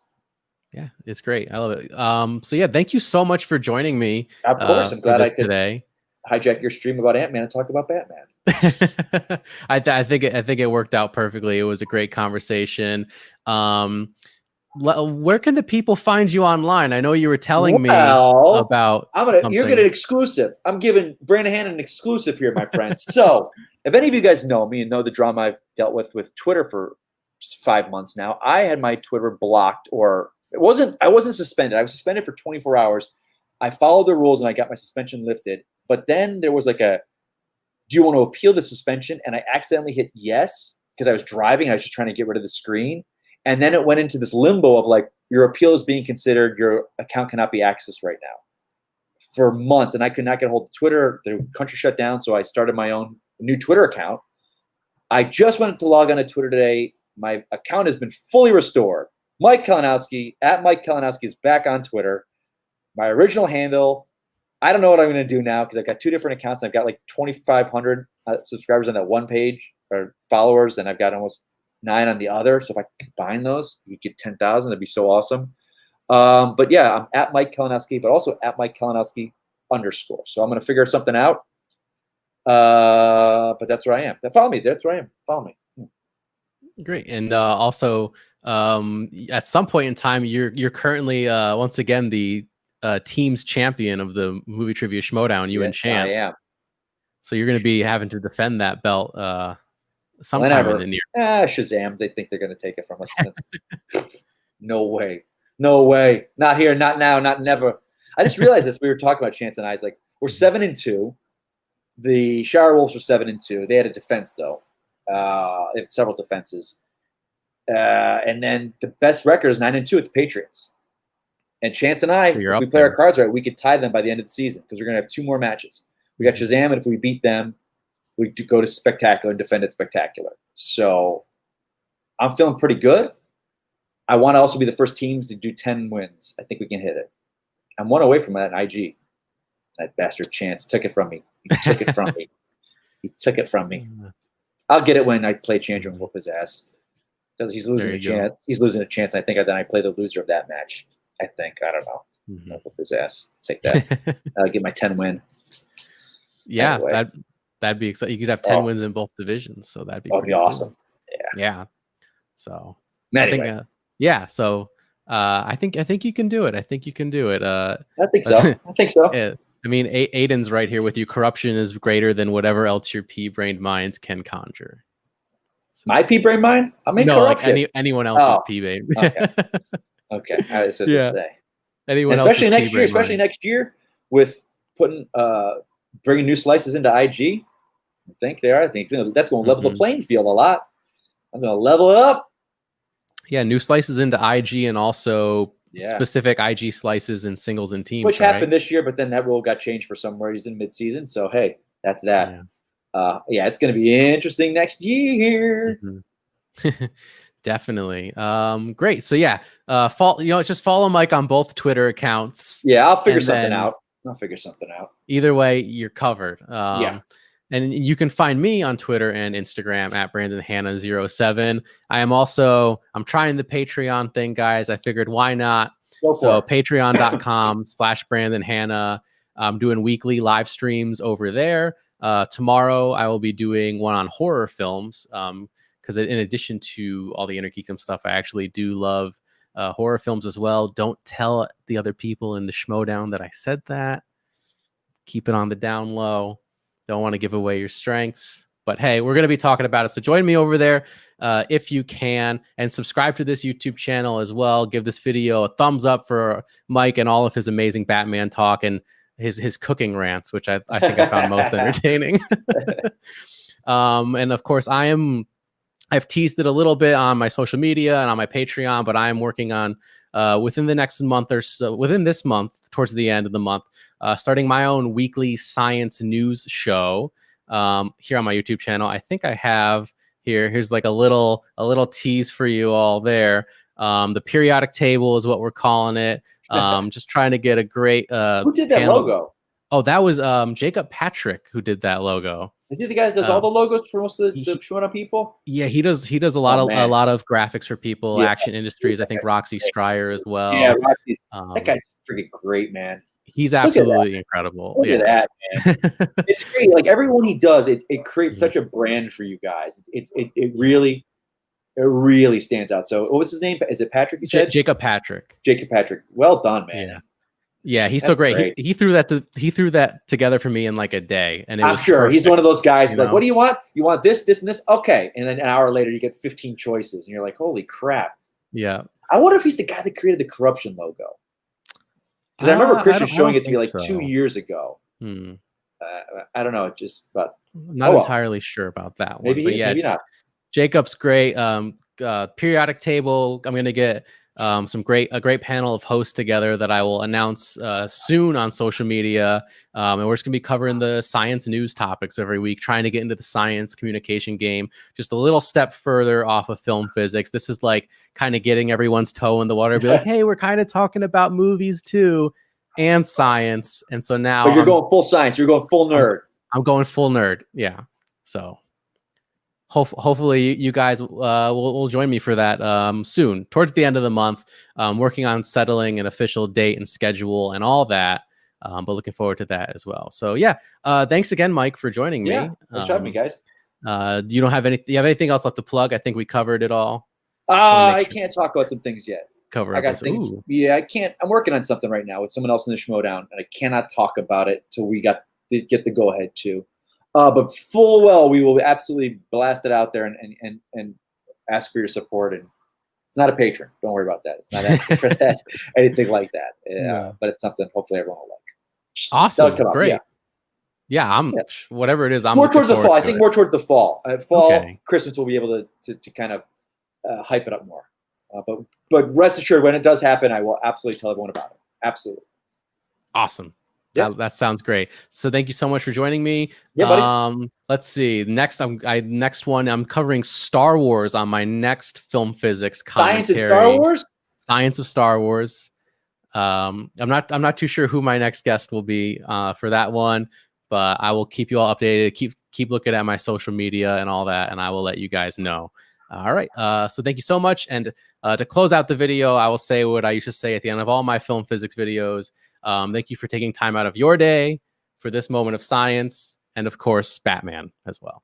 Speaker 1: Yeah, it's great. I love it. So yeah, thank you so much for joining me.
Speaker 2: Of course, I'm glad I could
Speaker 1: today.
Speaker 2: hijack your stream about Ant-Man and talk about Batman.
Speaker 1: I think it worked out perfectly. It was a great conversation. Where can the people find you online? I know you were telling me about
Speaker 2: you're getting an exclusive. I'm giving Brandon Hanna an exclusive here, my friends. So if any of you guys know me and know the drama I've dealt with Twitter for 5 months now, I had my Twitter blocked, or I wasn't suspended. I was suspended for 24 hours. I followed the rules and I got my suspension lifted. But then there was like do you want to appeal the suspension? And I accidentally hit yes because I was driving. I was just trying to get rid of the screen. And then it went into this limbo of like, your appeal is being considered, your account cannot be accessed right now for months. And I could not get a hold of Twitter. The country shut down. So I started my own new Twitter account. I just went to log on to Twitter today. My account has been fully restored. Mike Kalinowski, at Mike Kalinowski, is back on Twitter. My original handle, I don't know what I'm going to do now because I've got 2 different accounts. And I've got like 2,500 subscribers on that one page, or followers, and I've got almost 9 on the other. So if I combine those, you get 10,000. That'd be so awesome. But yeah, I'm at Mike Kalinowski, but also at Mike Kalinowski _ So I'm going to figure something out. But that's where I am. Follow me. That's where I am. Follow me.
Speaker 1: Great. And also, at some point in time, you're currently once again the team's champion of the Movie Trivia Schmodown. You and Champ.
Speaker 2: I am.
Speaker 1: So you're going to be having to defend that belt sometime in the near.
Speaker 2: Shazam! They think they're going to take it from us. No way. No way. Not here. Not now. Not never. I just realized this. We were talking about Chance and I. It's like we're 7-2. The Shire Wolves were 7-2. They had a defense though. They had several defenses. And then the best record is 9-2 at the Patriots. And Chance and I, if we play our cards right, we could tie them by the end of the season because we're going to have 2 more matches. We got Shazam, and if we beat them, we go to Spectacular and defend at Spectacular. So I'm feeling pretty good. I want to also be the first teams to do 10 wins. I think we can hit it. I'm 1 away from that in IG. That bastard Chance took it from me. He took it from me. He took it from me. I'll get it when I play Chandra and whoop his ass. Because he's losing a chance. He's losing a chance. I think then I play the loser of that match. I think. I don't know. I'll whoop his ass. Take that. I'll get my 10 win.
Speaker 1: Yeah, anyway. That'd be exciting. You could have 10 wins in both divisions, so that'd be
Speaker 2: awesome.
Speaker 1: Cool. Yeah. So
Speaker 2: anyway.
Speaker 1: I think, yeah. So I think you can do it. I think you can do it.
Speaker 2: I think so. I think so.
Speaker 1: I mean, Aiden's right here with you. Corruption is greater than whatever else your pea-brained minds can conjure. So,
Speaker 2: my pea-brained mind? I mean, corruption.
Speaker 1: Like anyone else's pea-brain.
Speaker 2: Okay. Okay. All right. So to say.
Speaker 1: Anyone
Speaker 2: especially
Speaker 1: else's
Speaker 2: next year. Especially next year with putting bringing new slices into IG. I think they are. I think that's going to level the playing field a lot. That's going to level it up.
Speaker 1: Yeah, new slices into IG and also specific IG slices in singles and teams.
Speaker 2: Which happened this year, but then that rule got changed for some reason mid-season. So, hey, that's that. Yeah, it's going to be interesting next year.
Speaker 1: Definitely. Great. So, yeah, just follow Mike on both Twitter accounts.
Speaker 2: Yeah, I'll figure something out.
Speaker 1: Either way, you're covered. And you can find me on Twitter and Instagram at BrandonHanna07. I'm trying the Patreon thing, guys. I figured why not? So patreon.com/BrandonHanna. I'm doing weekly live streams over there. Tomorrow I will be doing one on horror films. Because in addition to all the Inner Geekdom stuff, I actually do love horror films as well. Don't tell the other people in the Schmodown that I said that. Keep it on the down low. Don't want to give away your strengths, but hey, we're going to be talking about it. So join me over there if you can, and subscribe to this YouTube channel as well. Give this video a thumbs up for Mike and all of his amazing Batman talk and his cooking rants, which I think I found most entertaining. And of course, I've teased it a little bit on my social media and on my Patreon, but I am working on within the next month or so, within this month, towards the end of the month, starting my own weekly science news show here on my YouTube channel. I think I have here's like a little tease for you all there. The periodic table is what we're calling it. Just trying to get a great
Speaker 2: who did that logo?
Speaker 1: Oh, that was Jacob Patrick who did that logo.
Speaker 2: Is he the guy that does all the logos for most of the Shimano people?
Speaker 1: Yeah, he does a lot of graphics for people, Action Industries. I think Roxy Stryer as well.
Speaker 2: Yeah, Roxy's, that guy's freaking great, man.
Speaker 1: He's absolutely incredible.
Speaker 2: Look at that, man. It's great. Like everyone he does, it creates such a brand for you guys. It really stands out. So what was his name? Is it Patrick? You said
Speaker 1: Jacob Patrick.
Speaker 2: Jacob Patrick. Well done, man.
Speaker 1: Yeah. Yeah, he's so great. He threw that together for me in like a day, and
Speaker 2: I'm sure
Speaker 1: perfect.
Speaker 2: He's one of those guys. He's like, "What do you want? You want this, this, and this? Okay." And then an hour later, you get 15 choices, and you're like, "Holy crap!"
Speaker 1: Yeah.
Speaker 2: I wonder if he's the guy that created the corruption logo. Because I remember Chris was showing it to me like 2 years ago. I don't know. It just, but
Speaker 1: I'm not entirely sure about that one.
Speaker 2: Maybe,
Speaker 1: but yeah,
Speaker 2: maybe not.
Speaker 1: Jacob's great. Periodic table. I'm gonna get a great panel of hosts together that I will announce soon on social media. And we're just gonna be covering the science news topics every week, trying to get into the science communication game just a little step further off of film physics. This is like kind of getting everyone's toe in the water, be like, hey, we're kind of talking about movies too and science. And so now
Speaker 2: but you're going full science, you're going full nerd.
Speaker 1: I'm going full nerd. Yeah. So hopefully you guys will join me for that soon, towards the end of the month. Working on settling an official date and schedule and all that, but looking forward to that as well. So yeah, thanks again, Mike, for joining me.
Speaker 2: Thanks for having me, guys.
Speaker 1: You don't have you have anything else left to plug? I think we covered it all.
Speaker 2: I can't talk about some things yet.
Speaker 1: I
Speaker 2: got things. Ooh. Yeah, I can't. I'm working on something right now with someone else in the Schmodown, and I cannot talk about it till we get the go ahead too. But full well, we will absolutely blast it out there and ask for your support. And it's not a patron. Don't worry about that. It's not asking for that, anything like that. But it's something hopefully everyone will like.
Speaker 1: Awesome. Great. Yeah, whatever it is, I'm
Speaker 2: more towards the fall. I think more towards the fall.
Speaker 1: Okay.
Speaker 2: Christmas, we'll be able to kind of hype it up more. But rest assured, when it does happen, I will absolutely tell everyone about it. Absolutely.
Speaker 1: Awesome. Yep. That sounds great. So thank you so much for joining me.
Speaker 2: Yeah, buddy.
Speaker 1: Let's see. Next one, I'm covering Star Wars on my next film physics commentary. Science of Star Wars. I'm not too sure who my next guest will be for that one, but I will keep you all updated. Keep looking at my social media and all that, and I will let you guys know. All right. So thank you so much. And to close out the video, I will say what I used to say at the end of all my film physics videos. Thank you for taking time out of your day for this moment of science, and of course, Batman as well.